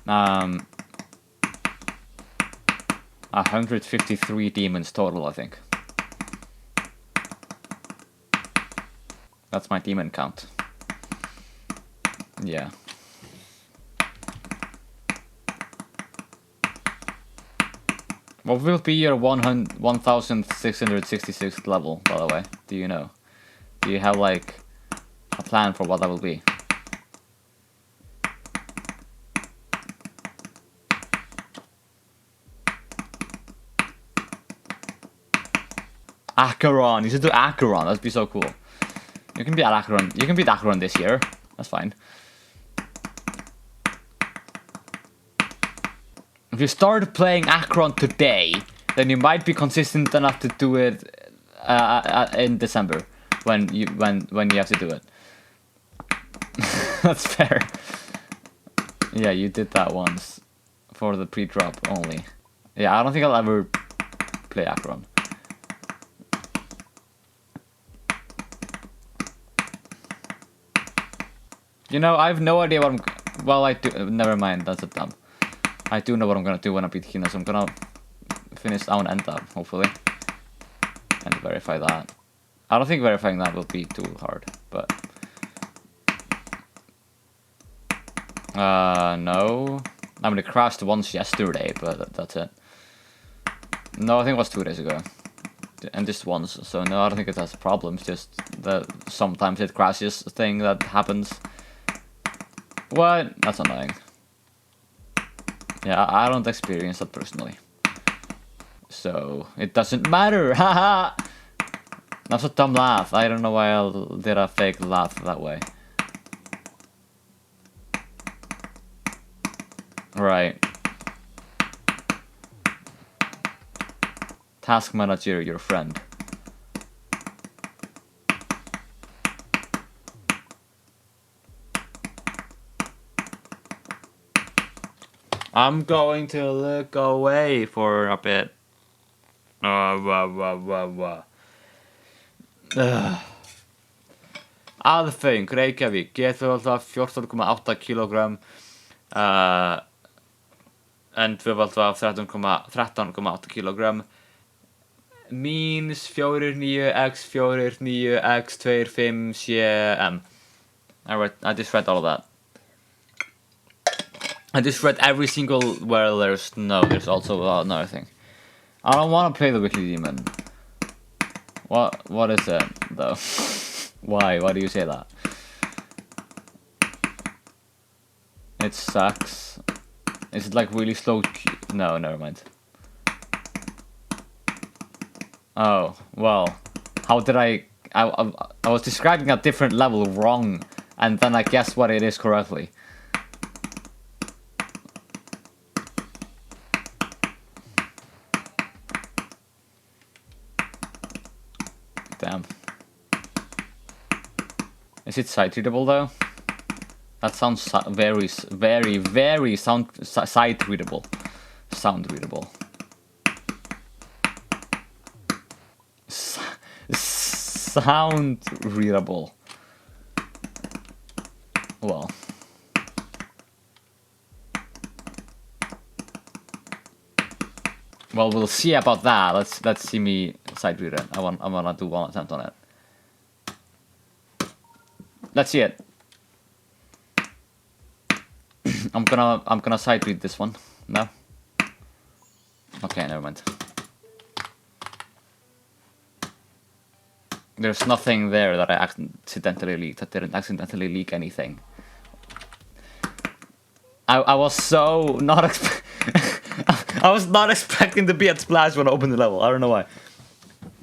153 demons total, I think. That's my demon count. Yeah. What will be your 1666th level, by the way? Do you know? Do you have like a plan for what that will be? Acheron! You should do Acheron, that'd be so cool. You can beat Acheron. You can beat Acheron this year. That's fine. If you start playing Acheron today, then you might be consistent enough to do it in December when you have to do it. That's fair. Yeah, you did that once for the pre-drop only. Yeah, I don't think I'll ever play Acheron. You know, I have no idea what I'm... Well, I do... Never mind, that's a dumb. I do know what I'm gonna do when I beat Kenos. I'm gonna finish down and up, hopefully. And verify that. I don't think verifying that will be too hard, but... no. I mean, it crashed once yesterday, but that's it. No, I think it was 2 days ago. And just once, so no, I don't think it has problems, just that sometimes it crashes thing that happens. What? That's annoying. Yeah, I don't experience that personally. So, it doesn't matter, haha! That's a dumb laugh. I don't know why I did a fake laugh that way. Right. Task manager, your friend. I'm going to look away for a bit. Aðföng, Reykjavík, G2 14,8 kg N2 13,8 kg -49x49x25cm. I just read all of that. I just read every single... Well, there's also another thing. I don't want to play the Weekly Demon. What is it, though? Why do you say that? It sucks. Is it like really slow? No, never mind. Oh, well. How did I was describing a different level wrong, and then I guessed what it is correctly. Damn. Is it sight readable though? That sounds very sight readable. Sound readable. Sound readable. Well. Well, we'll see about that. Let's see me side read it. I wanna do one attempt on it. Let's see it. I'm gonna side read this one. No. Okay, never mind. There's nothing there that I accidentally leaked. That didn't accidentally leak anything. I was so not I was not expecting to be at Splash when I opened the level. I don't know why.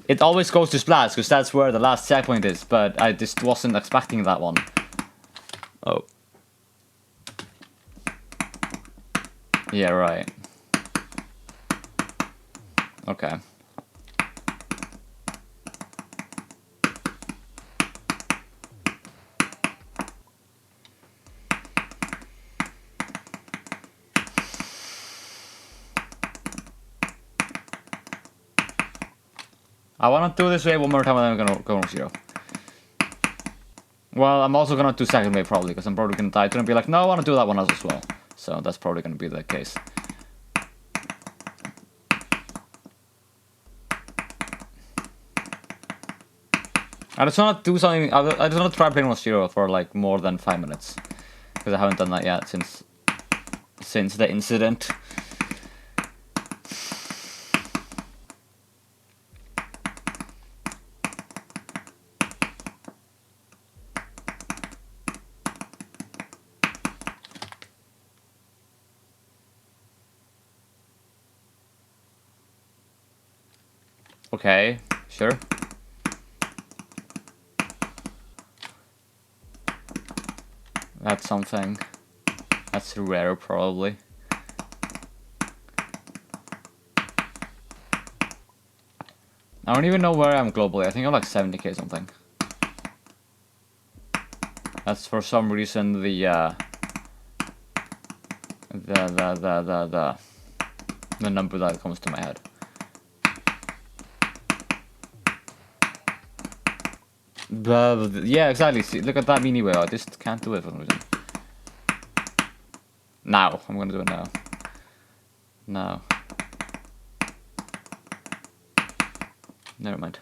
It always goes to Splash because that's where the last checkpoint is, but I just wasn't expecting that one. Oh. Yeah, right. Okay. I wanna do this wave one more time and then I'm gonna go on 0. Well, I'm also gonna do second wave probably, because I'm probably gonna die. It's gonna be like, no, I wanna do that one as well. So that's probably gonna be the case. I just wanna do something, I just wanna try playing on 0 for like more than 5 minutes. Because I haven't done that yet since the incident. Okay, sure. That's something. That's rare, probably. I don't even know where I am globally. I think I'm like 70k something. That's for some reason the number that comes to my head. Yeah, exactly. See, look at that mini whale. I just can't do it for some reason. Now. I'm gonna do it now. Now. Never mind.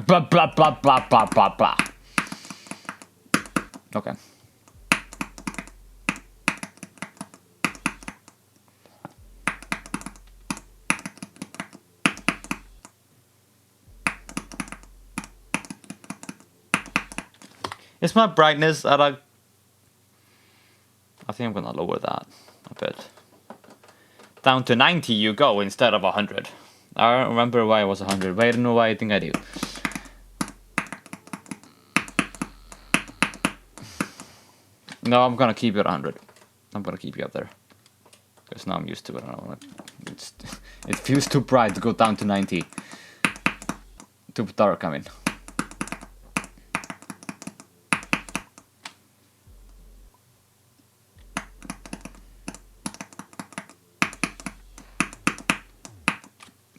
Blah blah blah blah blah blah blah. Okay. Is my brightness at a... I think I'm gonna lower that a bit. Down to 90 you go instead of 100. I don't remember why it was 100, but I don't know why I think I do. No, I'm gonna keep it 100. I'm gonna keep you up there. Because now I'm used to it. I don't wanna, it feels too bright to go down to 90. Too dark, I mean.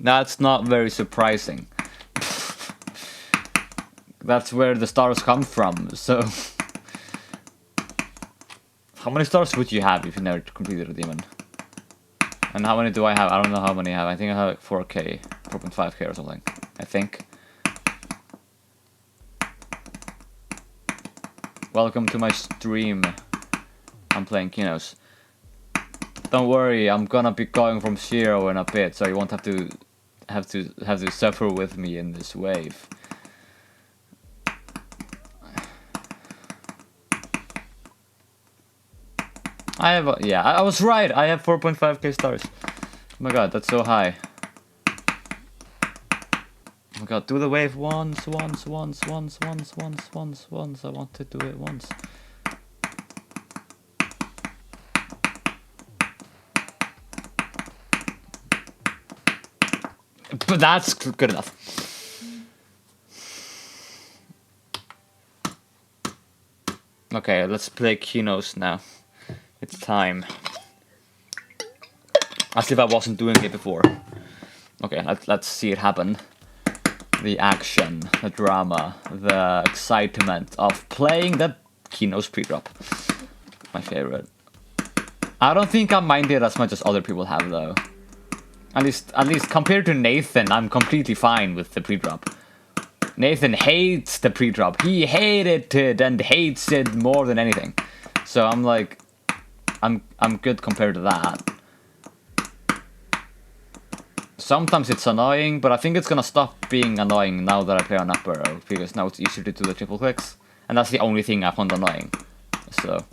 That's not very surprising. That's where the stars come from, so... How many stars would you have if you never completed a demon? And how many do I have? I don't know how many I have. I think I have like 4k, 4.5k or something. I think. Welcome to my stream. I'm playing Kenos. Don't worry, I'm gonna be going from 0 in a bit, so you won't have to suffer with me in this wave. I have, yeah, I was right. I have 4.5k stars. Oh my god, that's so high. Oh my god, do the wave once. I want to do it once. But that's good enough. Okay, let's play Kenos now. It's time. As if I wasn't doing it before. Okay, let's see it happen. the action, the drama, the excitement of playing the Kenos pre-drop. My favorite. I don't think I mind it as much as other people have though. At least compared to Nathan, I'm completely fine with the pre-drop. Nathan hates the pre-drop. He hated it and hates it more than anything. So I'm like, I'm good compared to that. Sometimes it's annoying, but I think it's gonna stop being annoying now that I play on up arrow, because now it's easier to do the triple clicks, and that's the only thing I found annoying. So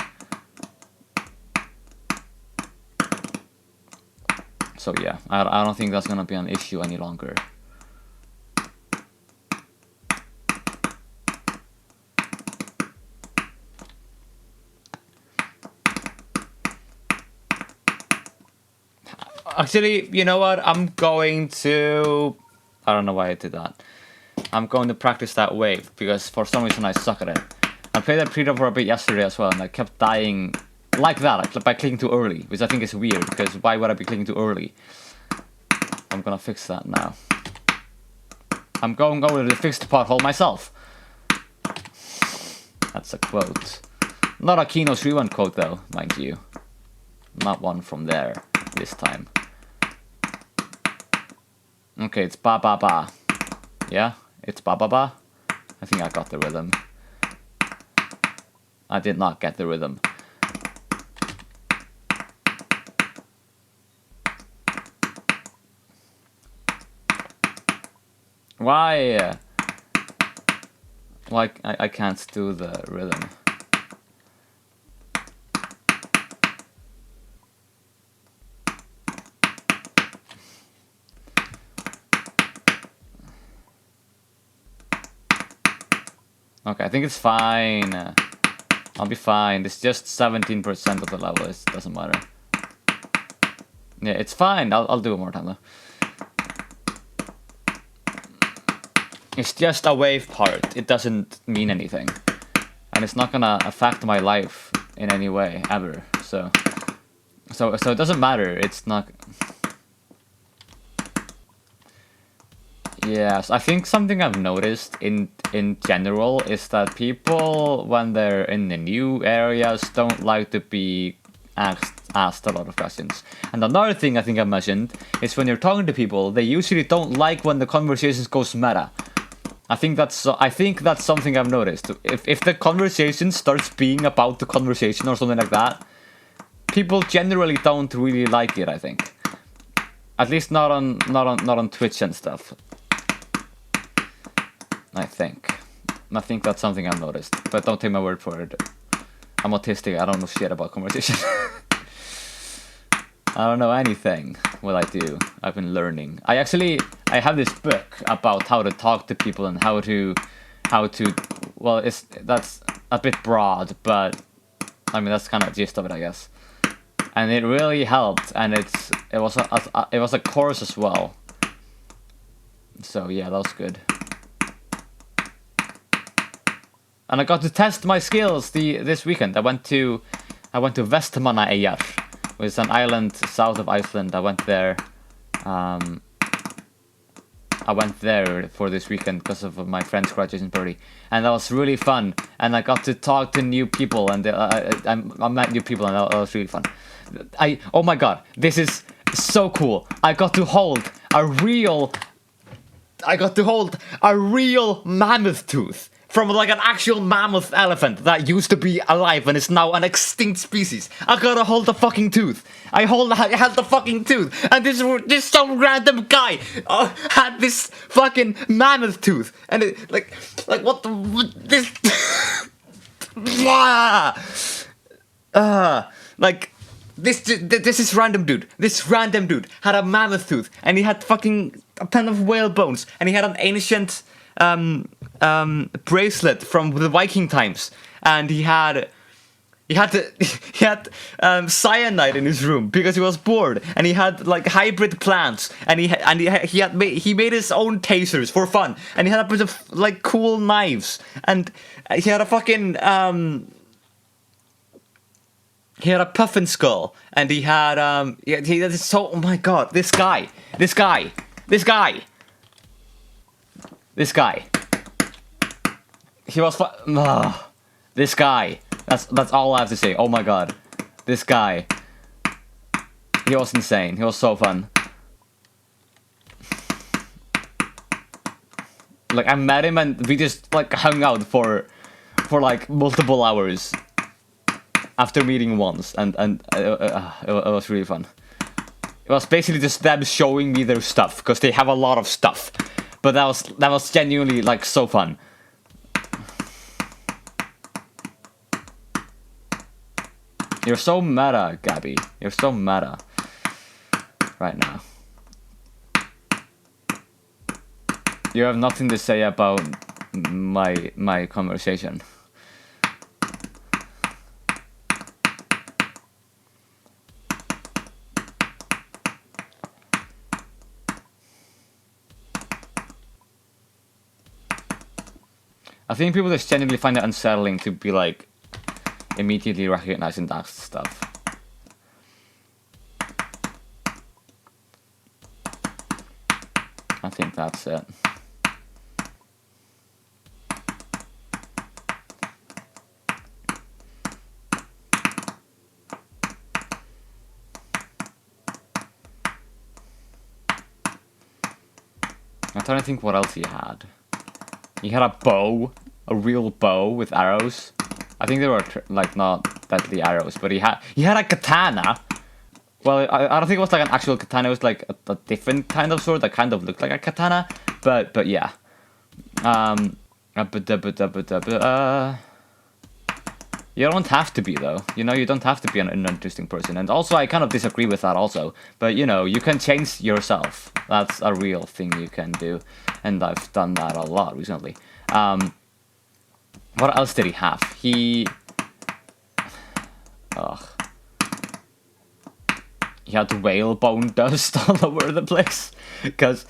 yeah, I don't think that's gonna be an issue any longer. Actually, you know what? I'm going to... I don't know why I did that. I'm going to practice that wave, because for some reason I suck at it. I played that pre-drop for a bit yesterday as well, and I kept dying like that, by clicking too early, which I think is weird, because why would I be clicking too early? I'm gonna fix that now. I'm going over to the fixed pothole myself. That's a quote. Not a Kenos Rewind quote though, mind you. Not one from there, this time. Okay, it's ba ba ba. Yeah, it's ba ba ba. I think I got the rhythm. I did not get the rhythm. Why? Why I can't do the rhythm? Okay, I think it's fine. I'll be fine. It's just 17% of the level. It doesn't matter. Yeah, it's fine. I'll do it more time though. It's just a wave part. It doesn't mean anything, and it's not gonna affect my life in any way ever. So it doesn't matter. It's not. Yes, I think something I've noticed in general is that people, when they're in the new areas, don't like to be asked a lot of questions. And another thing I think I mentioned is when you're talking to people, they usually don't like when the conversations goes meta. I think that's something I've noticed. If the conversation starts being about the conversation or something like that, people generally don't really like it, I think. At least not on Twitch and stuff. I think that's something I've noticed, but don't take my word for it. I'm autistic, I don't know shit about conversation. I don't know anything what I do. I've been learning. I have this book about how to talk to people and how to well, that's a bit broad, but I mean that's kind of the gist of it, I guess. And it really helped, and it was a course as well. So yeah, that was good. And I got to test my skills this weekend. I went to Vestmannaeyjar, which is an island south of Iceland. I went there for this weekend because of my friend's graduation party, and that was really fun. And I got to talk to new people, and I met new people, and that was really fun. Oh my god, this is so cool! I got to hold a real mammoth tooth. From like an actual mammoth elephant that used to be alive and is now an extinct species. I gotta hold the fucking tooth. I held the fucking tooth, and this some random guy had this fucking mammoth tooth, and it like what this like this random dude. This random dude had a mammoth tooth, and he had fucking a ton of whale bones, and he had an ancient bracelet from the Viking times, and he had cyanide in his room because he was bored, and he had like hybrid plants, and he made his own tasers for fun, and he had a bunch of like cool knives, and he had a fucking he had a puffin skull, and he had oh my god, this guy. This guy. He was this guy. That's all I have to say. Oh my god. This guy. He was insane. He was so fun. Like, I met him and we just like hung out for like multiple hours after meeting once, and it was really fun. It was basically just them showing me their stuff, because they have a lot of stuff. But that was genuinely like so fun. You're so meta, Gabby. You're so meta right now. You have nothing to say about my conversation. I think people just genuinely find it unsettling to be like immediately recognizing that stuff. I think that's it. I'm trying to think what else he had. He had a bow, a real bow with arrows. I think they were like not deadly arrows, but he had a katana. Well, I don't think it was like an actual katana. It was like a different kind of sword that kind of looked like a katana. But yeah. You don't have to be though. You know, you don't have to be an interesting person. And also, I kind of disagree with that also. But you know, you can change yourself. That's a real thing you can do, and I've done that a lot recently. What else did he have? He had whalebone dust all over the place, cause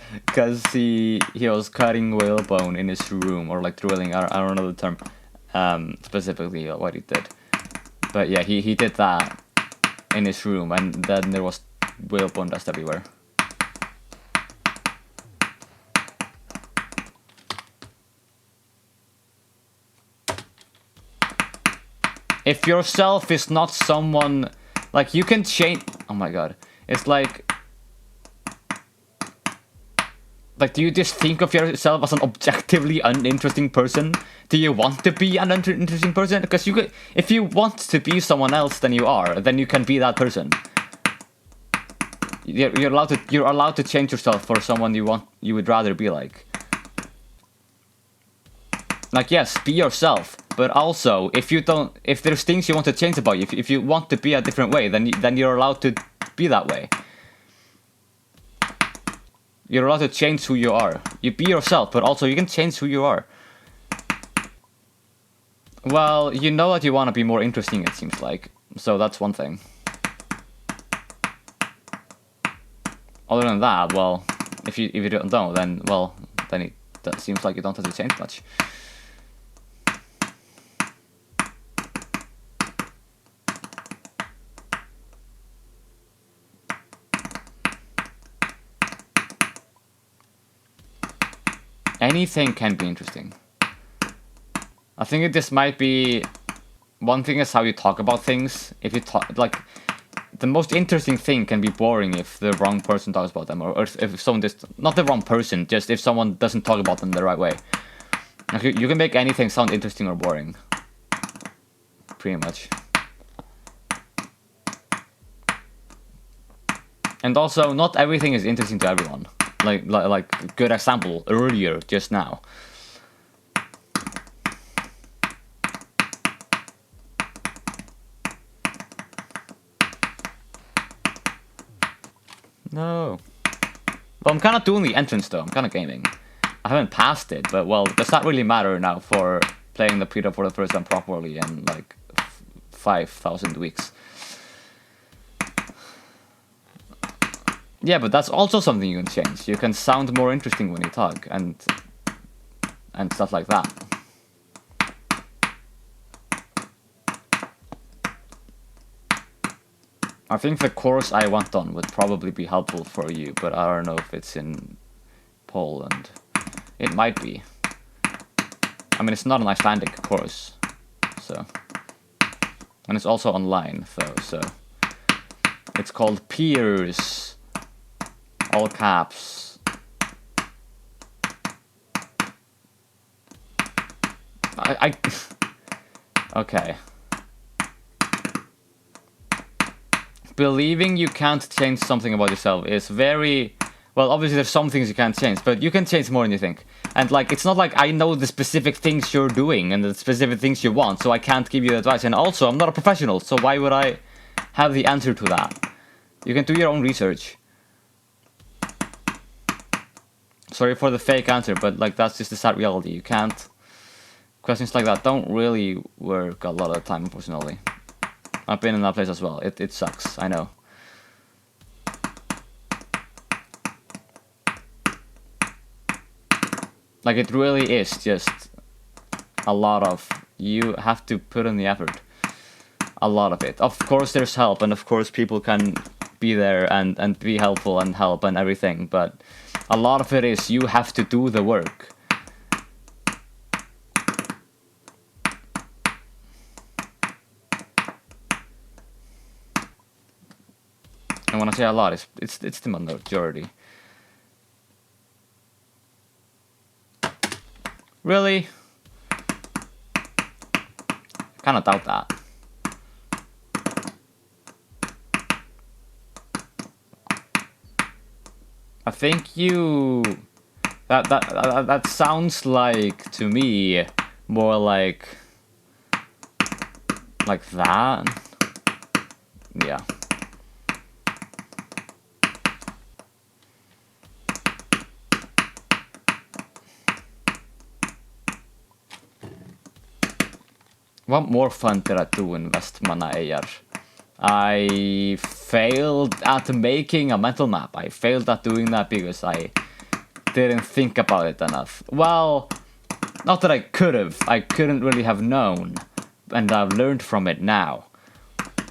he was cutting whalebone in his room, or like drilling. I don't know the term specifically what he did, but yeah, he did that in his room, and then there was whalebone dust everywhere. If yourself is not someone, like, you can change. Oh my god, it's like, do you just think of yourself as an objectively uninteresting person? Do you want to be an interesting person? Because if you want to be someone else than you are, then you can be that person. You're allowed to change yourself for someone you would rather be like. Like, yes, be yourself, but also if there's things you want to change about you, if you want to be a different way, then you're allowed to be that way. You're allowed to change who you are. You be yourself, but also you can change who you are. Well, you know that you want to be more interesting, it seems like. So that's one thing. Other than that, well, if you don't know, then it seems like you don't have to change much. Anything can be interesting. I think this might be... One thing is how you talk about things. If you talk... Like, the most interesting thing can be boring if the wrong person talks about them. Or if someone just... Not the wrong person, just if someone doesn't talk about them the right way. Like, you can make anything sound interesting or boring. Pretty much. And also, not everything is interesting to everyone. Like good example earlier, just now. No. Well, I'm kind of doing the entrance though. I'm kind of gaming. I haven't passed it, but well, does that really matter now for playing the beta for the first time properly in like 5,000 weeks? Yeah, but that's also something you can change. You can sound more interesting when you talk, and stuff like that. I think the course I went on would probably be helpful for you, but I don't know if it's in Poland. It might be. I mean, it's not an Icelandic course, so. And it's also online, though, so. It's called Peers. All caps. Okay. Believing you can't change something about yourself is very... Well, obviously there's some things you can't change, but you can change more than you think. And, like, it's not like I know the specific things you're doing and the specific things you want, so I can't give you advice. And also, I'm not a professional, so why would I have the answer to that? You can do your own research. Sorry for the fake answer, but, like, that's just the sad reality. You can't... Questions like that don't really work a lot of the time, unfortunately. I've been in that place as well. It sucks, I know. Like, it really is just a lot of... You have to put in the effort. A lot of it. Of course there's help, and of course people can be there and be helpful and help and everything, but a lot of it is you have to do the work. And when I say a lot, it's the majority. Really? I kinda doubt that. I think you... That sounds like, to me, more like that. Yeah. What more fun did I do in Vestmannaeyjar? I failed at making a mental map. I failed at doing that because I didn't think about it enough. Well, not that I could have. I couldn't really have known. And I've learned from it now.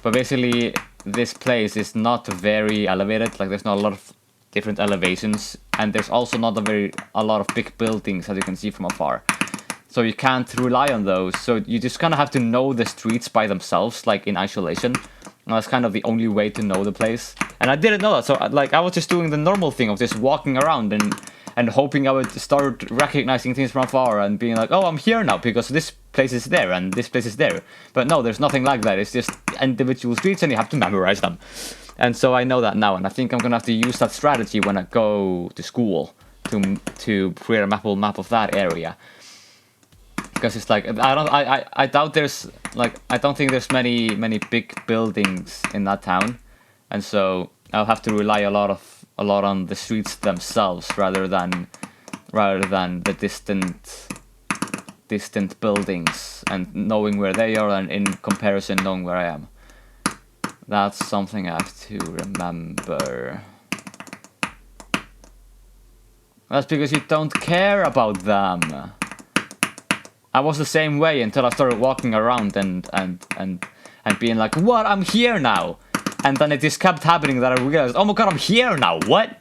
But basically, this place is not very elevated. Like, there's not a lot of different elevations. And there's also not a lot of big buildings, as you can see from afar. So you can't rely on those. So you just kind of have to know the streets by themselves, like in isolation. And that's kind of the only way to know the place. And I didn't know that. So like I was just doing the normal thing of just walking around and hoping I would start recognizing things from afar and being like, oh, I'm here now because this place is there and this place is there. But no, there's nothing like that. It's just individual streets and you have to memorize them. And so I know that now. And I think I'm going to have to use that strategy when I go to school to create a map of that area. Because it's like I doubt there's like I don't think there's many big buildings in that town, and so I'll have to rely a lot on the streets themselves rather than the distant buildings and knowing where they are and in comparison knowing where I am. That's something I have to remember. That's because you don't care about them. I was the same way until I started walking around and being like, what? I'm here now. And then it just kept happening that I realized, oh my god, I'm here now. What?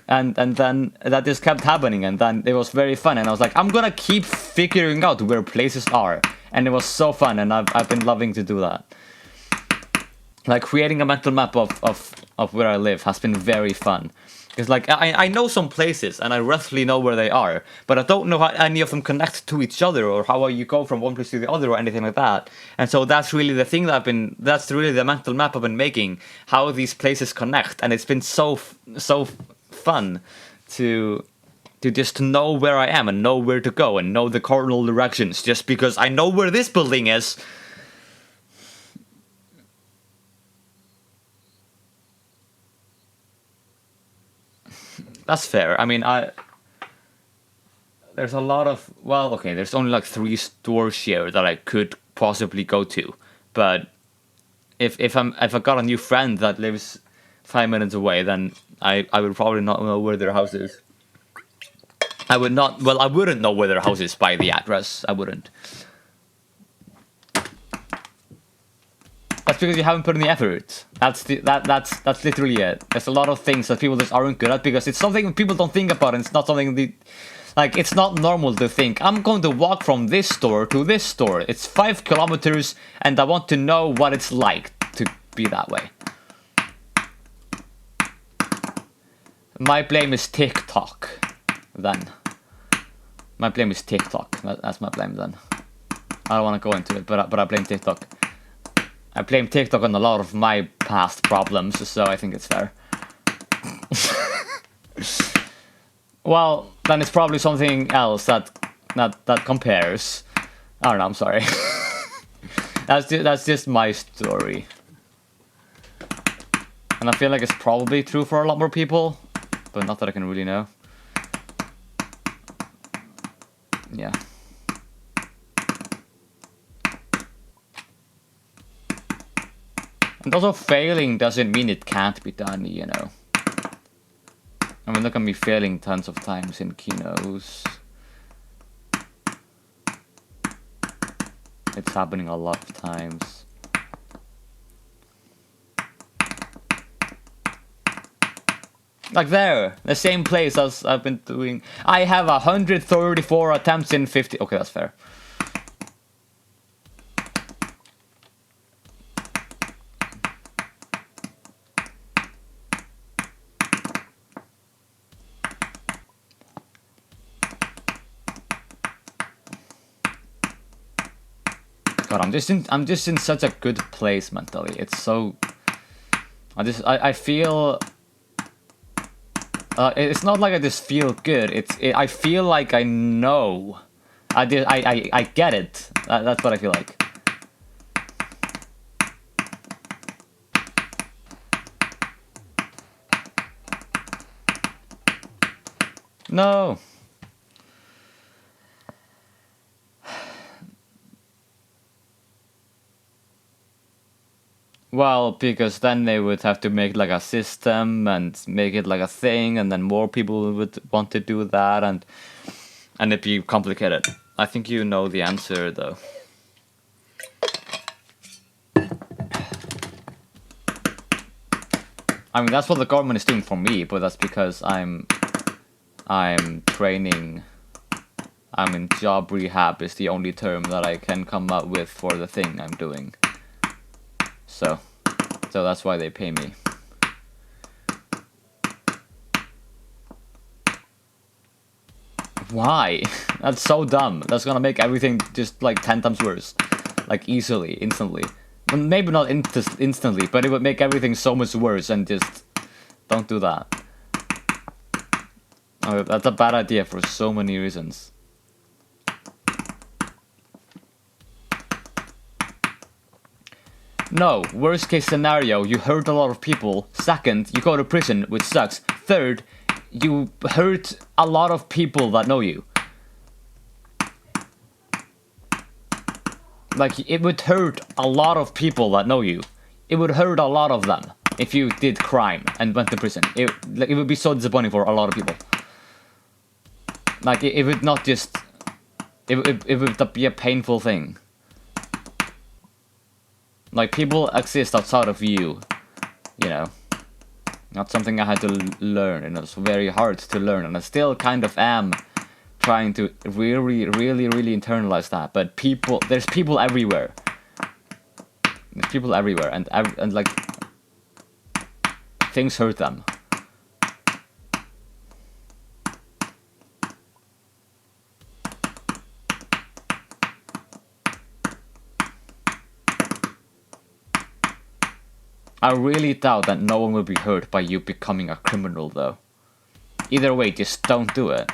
And then that just kept happening, and then it was very fun. And I was like, I'm gonna keep figuring out where places are. And it was so fun, and I've been loving to do that. Like creating a mental map of where I live has been very fun. Because like I know some places and I roughly know where they are, but I don't know how any of them connect to each other or how you go from one place to the other or anything like that. And so that's really the thing that that's really the mental map I've been making, how these places connect. And it's been so fun to just know where I am and know where to go and know the cardinal directions just because I know where this building is. That's fair. I mean, there's a lot of... Well, okay, there's only like 3 stores here that I could possibly go to. But if I got a new friend that lives 5 minutes away, then I would probably not know where their house is. I would not... Well, I wouldn't know where their house is by the address. I wouldn't. That's because you haven't put in the effort. That's literally it. There's a lot of things that people just aren't good at because it's something people don't think about and it's not something Like, it's not normal to think, I'm going to walk from this store to this store. It's 5 kilometers, and I want to know what it's like to be that way. My blame is TikTok, then. My blame is TikTok. That's my blame, then. I don't want to go into it, but I blame TikTok. I blame TikTok on a lot of my past problems, so I think it's fair. Well, then it's probably something else that compares. I don't know, I'm sorry. That's just my story. And I feel like it's probably true for a lot more people, but not that I can really know. Yeah. And also, failing doesn't mean it can't be done, you know. I mean, look at me failing tons of times in Kenos. It's happening a lot of times. Like there, the same place as I've been doing. I have 134 attempts in 50. Okay, that's fair. God, I'm just in such a good place mentally. It's so. I feel. It's not like I just feel good. I feel like I know. I get it. That's what I feel like. No. Well, because then they would have to make like a system and make it like a thing, and then more people would want to do that, and it'd be complicated. I think you know the answer, though. I mean, that's what the government is doing for me, but that's because I'm training. I'm in job rehab is the only term that I can come up with for the thing I'm doing. So that's why they pay me. Why? That's so dumb. That's gonna make everything just like 10 times worse. Like easily, instantly. Well, maybe not instantly, but it would make everything so much worse, and just don't do that. Oh, that's a bad idea for so many reasons. No, worst case scenario, you hurt a lot of people. Second, you go to prison, which sucks. Third, you hurt a lot of people that know you. Like, it would hurt a lot of people that know you. It would hurt a lot of them if you did crime and went to prison. It would be so disappointing for a lot of people. Like, it would not just... It would be a painful thing. Like, people exist outside of you, you know. Not something I had to learn, and it was very hard to learn, and I still kind of am trying to really internalize that. But there's people everywhere. There's people everywhere, and like, things hurt them. I really doubt that no one will be hurt by you becoming a criminal, though. Either way, just don't do it.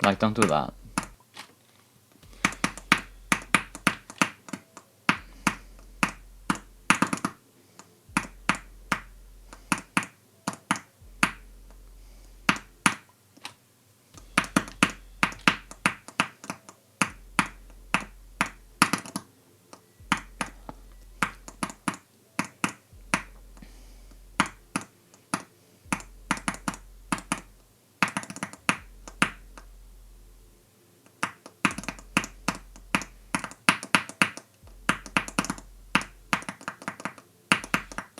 Like, don't do that.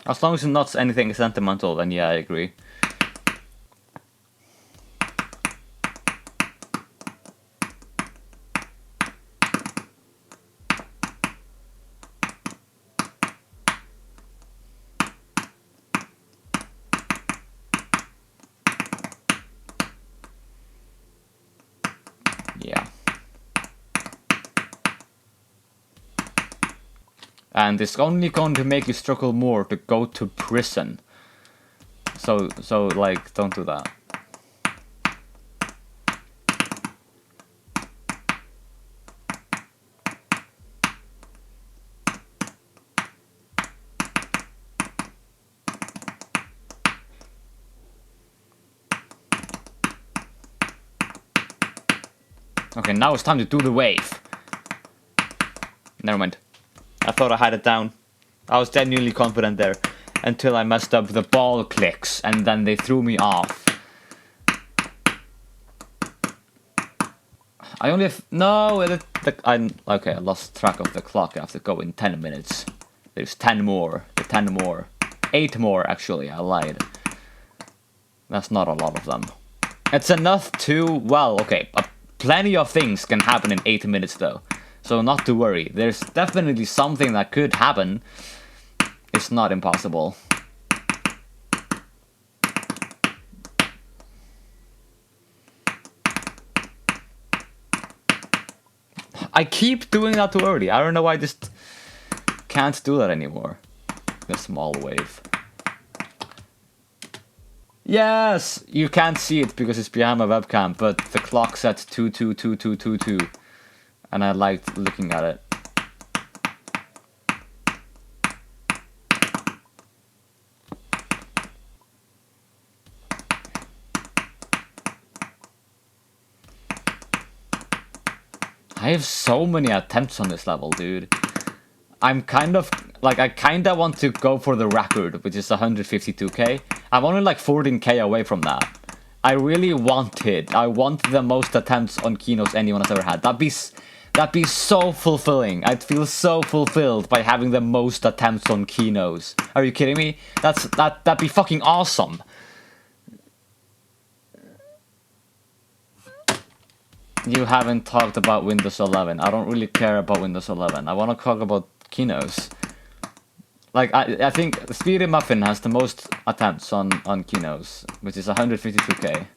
As long as it's not anything sentimental, then yeah, I agree. Yeah. And it's only going to make you struggle more to go to prison. So like, don't do that. Okay, now it's time to do the wave. Never mind. I thought I had it down. I was genuinely confident there. Until I messed up the ball clicks, and then they threw me off. I only have... No! Okay, I lost track of the clock. I have to go in 10 minutes. There's 10 more. 10 more. 8 more, actually. I lied. That's not a lot of them. It's enough to... Well, okay. Plenty of things can happen in 8 minutes, though. So not to worry. There's definitely something that could happen. It's not impossible. I keep doing that too early. I don't know why I just can't do that anymore. The small wave. Yes! You can't see it because it's behind my webcam, but the clock said 222222. And I liked looking at it. I have so many attempts on this level, dude. I'm kind of... Like, I kinda want to go for the record, which is 152k. I'm only like 14k away from that. I really want it. I want the most attempts on Kenos anyone has ever had. That'd be so fulfilling. I'd feel so fulfilled by having the most attempts on Kenos. Are you kidding me? That'd be fucking awesome. You haven't talked about Windows 11. I don't really care about Windows 11. I want to talk about Kenos. Like, I think Speedy Muffin has the most attempts on Kenos, which is 152k.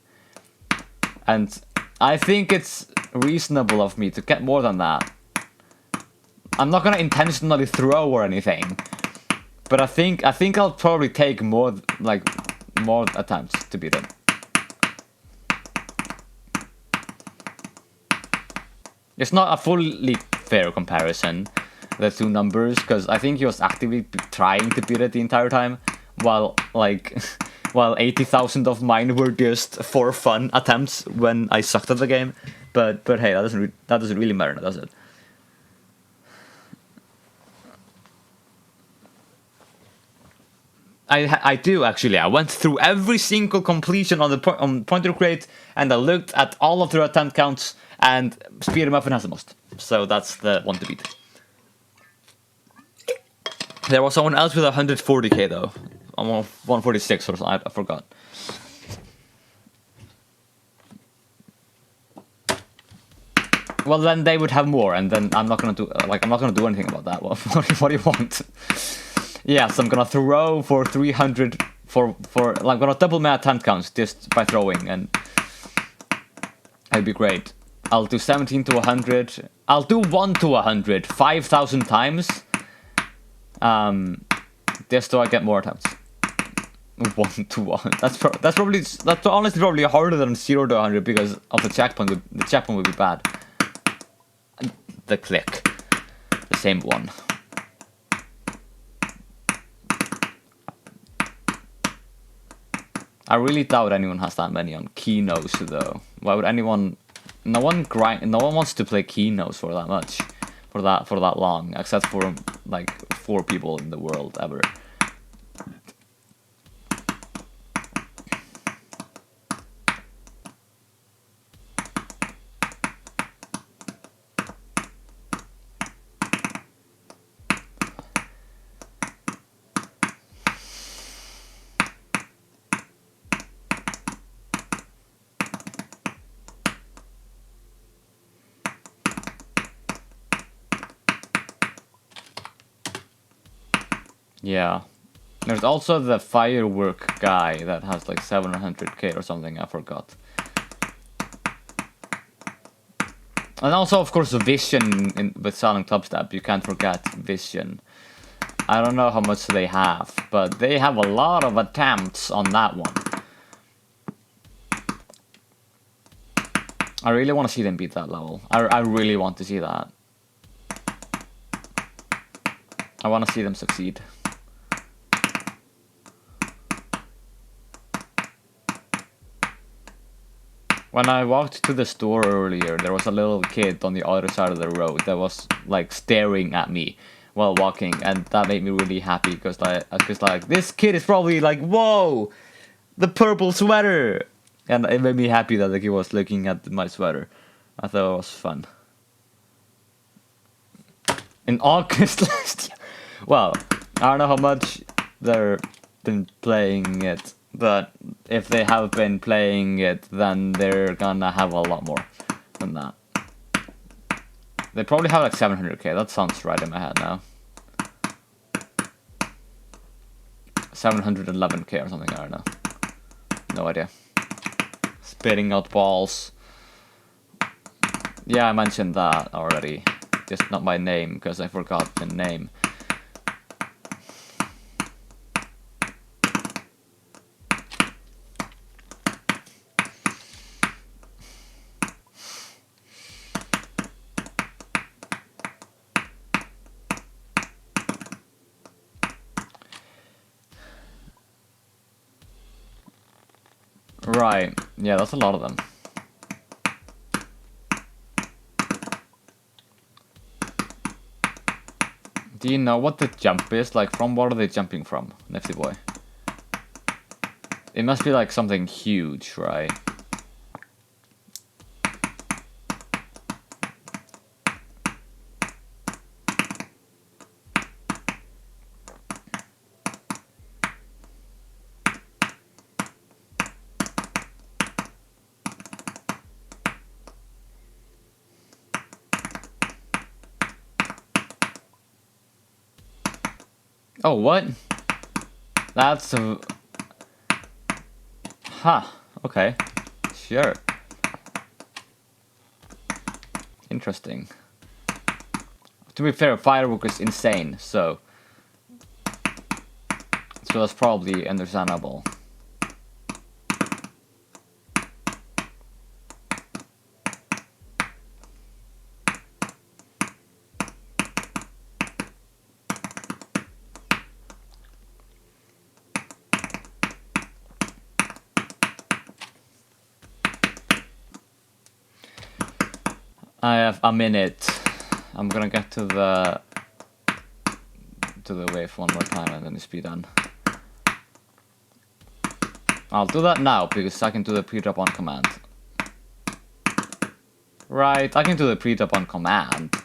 And I think it's reasonable of me to get more than that. I'm not gonna intentionally throw or anything, but I think I'll probably take more attempts to beat it. It's not a fully fair comparison, the two numbers, because I think he was actively trying to beat it the entire time, while 80,000 of mine were just for fun attempts when I sucked at the game. But hey, that doesn't really matter, does it? I do actually. I went through every single completion on the pointer crate, and I looked at all of their attempt counts, and Speedy Muffin has the most. So that's the one to beat. There was someone else with 140k though. I'm on 146 or something. I forgot. Well, then they would have more, and then I'm not gonna do anything about that. What do you want? Yes, I'm gonna throw for 300 for I'm gonna double my attempt counts just by throwing, and it'd be great. I'll do 17 to 100. I'll do 1 to 100 5,000 times. Just so I get more attempts. 1 to 1. That's honestly probably harder than 0 to 100 because of the checkpoint. The checkpoint would be bad. The click, the same one. I really doubt anyone has that many on Kenos though. Why would anyone? No one wants to play Kenos for that much, for that long, except for like 4 people in the world ever. Yeah. There's also the firework guy that has like 700k or something, I forgot. And also, of course, Vision with selling Clubstep, you can't forget Vision. I don't know how much they have, but they have a lot of attempts on that one. I really want to see them beat that level. I really want to see that. I want to see them succeed. When I walked to the store earlier, there was a little kid on the other side of the road that was like staring at me while walking, and that made me really happy because like this kid is probably like, whoa, the purple sweater, and it made me happy that the kid was looking at my sweater. I thought it was fun. In August last year. Well, I don't know how much they've been playing it, but if they have been playing it, then they're gonna have a lot more than that. They probably have like 700k, that sounds right in my head now. 711k or something, I don't know. No idea. Spitting out balls. Yeah, I mentioned that already. Just not my name, because I forgot the name. Right, yeah, that's a lot of them. Do you know what the jump is? Like, from what are they jumping from, Nifty Boy? It must be like something huge, right? Oh, what? That's a... Huh, okay. Sure. Interesting. To be fair, Firework is insane, so that's probably understandable. I have a minute. I'm gonna get to the wave one more time and then it's be done. I'll do that now because I can do the pre-drop on command. Right, I can do the pre-drop on command.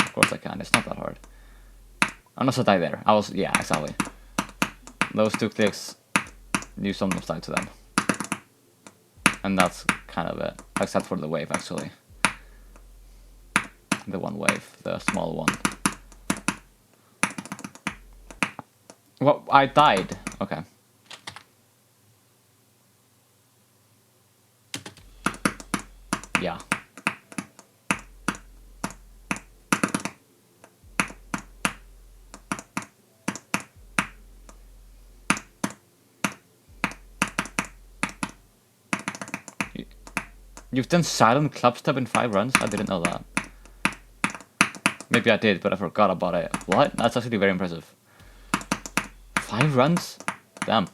Of course I can, it's not that hard. Unless I die there. Yeah, exactly. Those two clicks, you sometimes die to them. And that's kind of it. Except for the wave, actually. The one wave, the small one. Well, I died. Okay. Yeah. You've done silent clubstep in 5 runs? I didn't know that. Maybe I did, but I forgot about it. What? That's actually very impressive. 5 runs? Damn.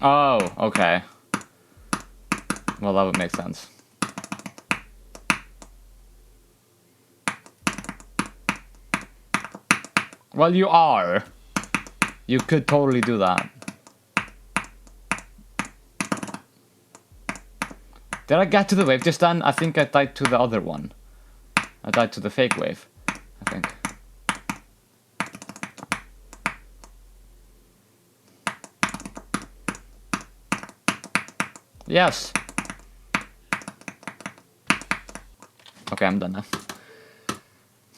Oh, okay. Well, that would make sense. Well, you are. You could totally do that. Did I get to the wave just then? I think I died to the other one. I died to the fake wave, I think. Yes. Okay, I'm done now.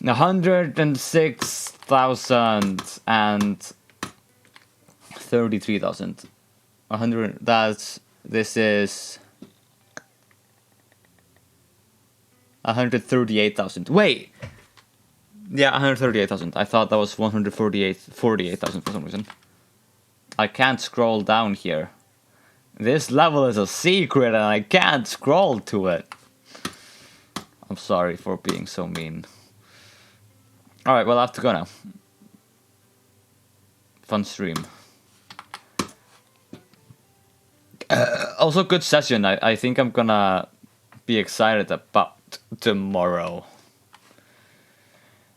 106,000 and 33,000. 100. This is 138,000. Wait. Yeah, 138,000. I thought that was 48,000 for some reason. I can't scroll down here. This level is a secret and I can't scroll to it. I'm sorry for being so mean. Alright, well I have to go now. Fun stream. Also good session. I think I'm gonna be excited about tomorrow.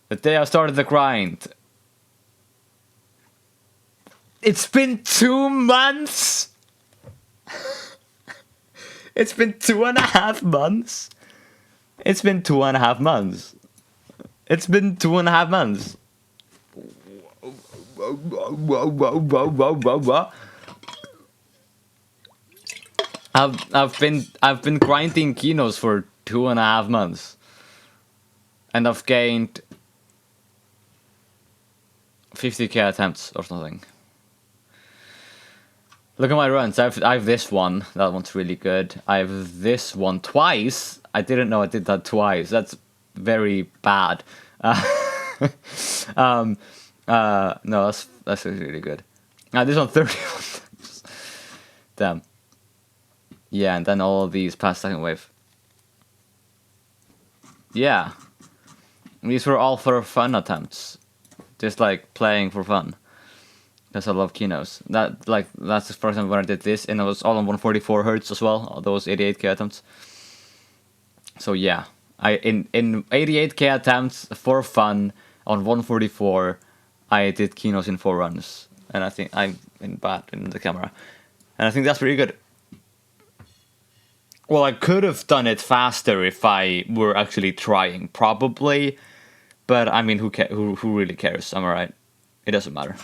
The day I started the grind. It's been 2 months! It's been 2.5 months! It's been 2.5 months. It's been 2.5 months. I've been grinding Kenos for 2.5 months. And I've gained 50k attempts or something. Look at my runs. I have this one. That one's really good. I have this one twice. I didn't know I did that twice. That's very bad. No, that's really good. This one 31 times. Damn. Yeah, and then all of these past second wave. Yeah. These were all for fun attempts. Just like playing for fun. Because I love Kenos. That's the first time when I did this, and it was all on 144 hertz as well. All those 88k attempts. So yeah, in 88k attempts for fun on 144, I did Kenos in 4 runs, and I think I'm bad in the camera, and I think that's pretty good. Well, I could have done it faster if I were actually trying, probably, but I mean, who really cares? Am I right? It doesn't matter.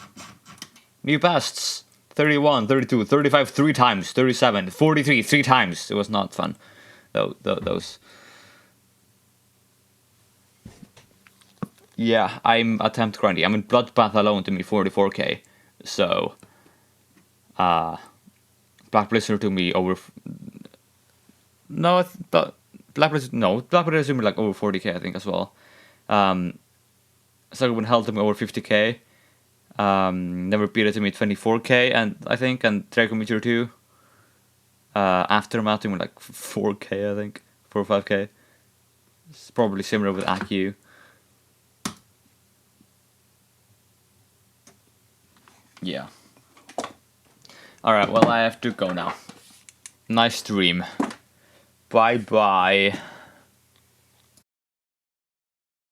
New bests. 31, 32, 35 3 times, 37, 43 3 times. It was not fun. Those. Yeah, I'm attempt grindy. I mean, Bloodbath alone to me 44k. So, Black Blizzard to me over. No, Black Blizzard. No, Black Blizzard to me like over 40k, I think as well. Second held to me over 50k. Never beat it to me 24k, and I think, and Dracometer 2. Aftermath to me like 4k, I think, 4 or 5k. It's probably similar with Accu. Yeah. Alright, well I have to go now. Nice stream. Bye bye.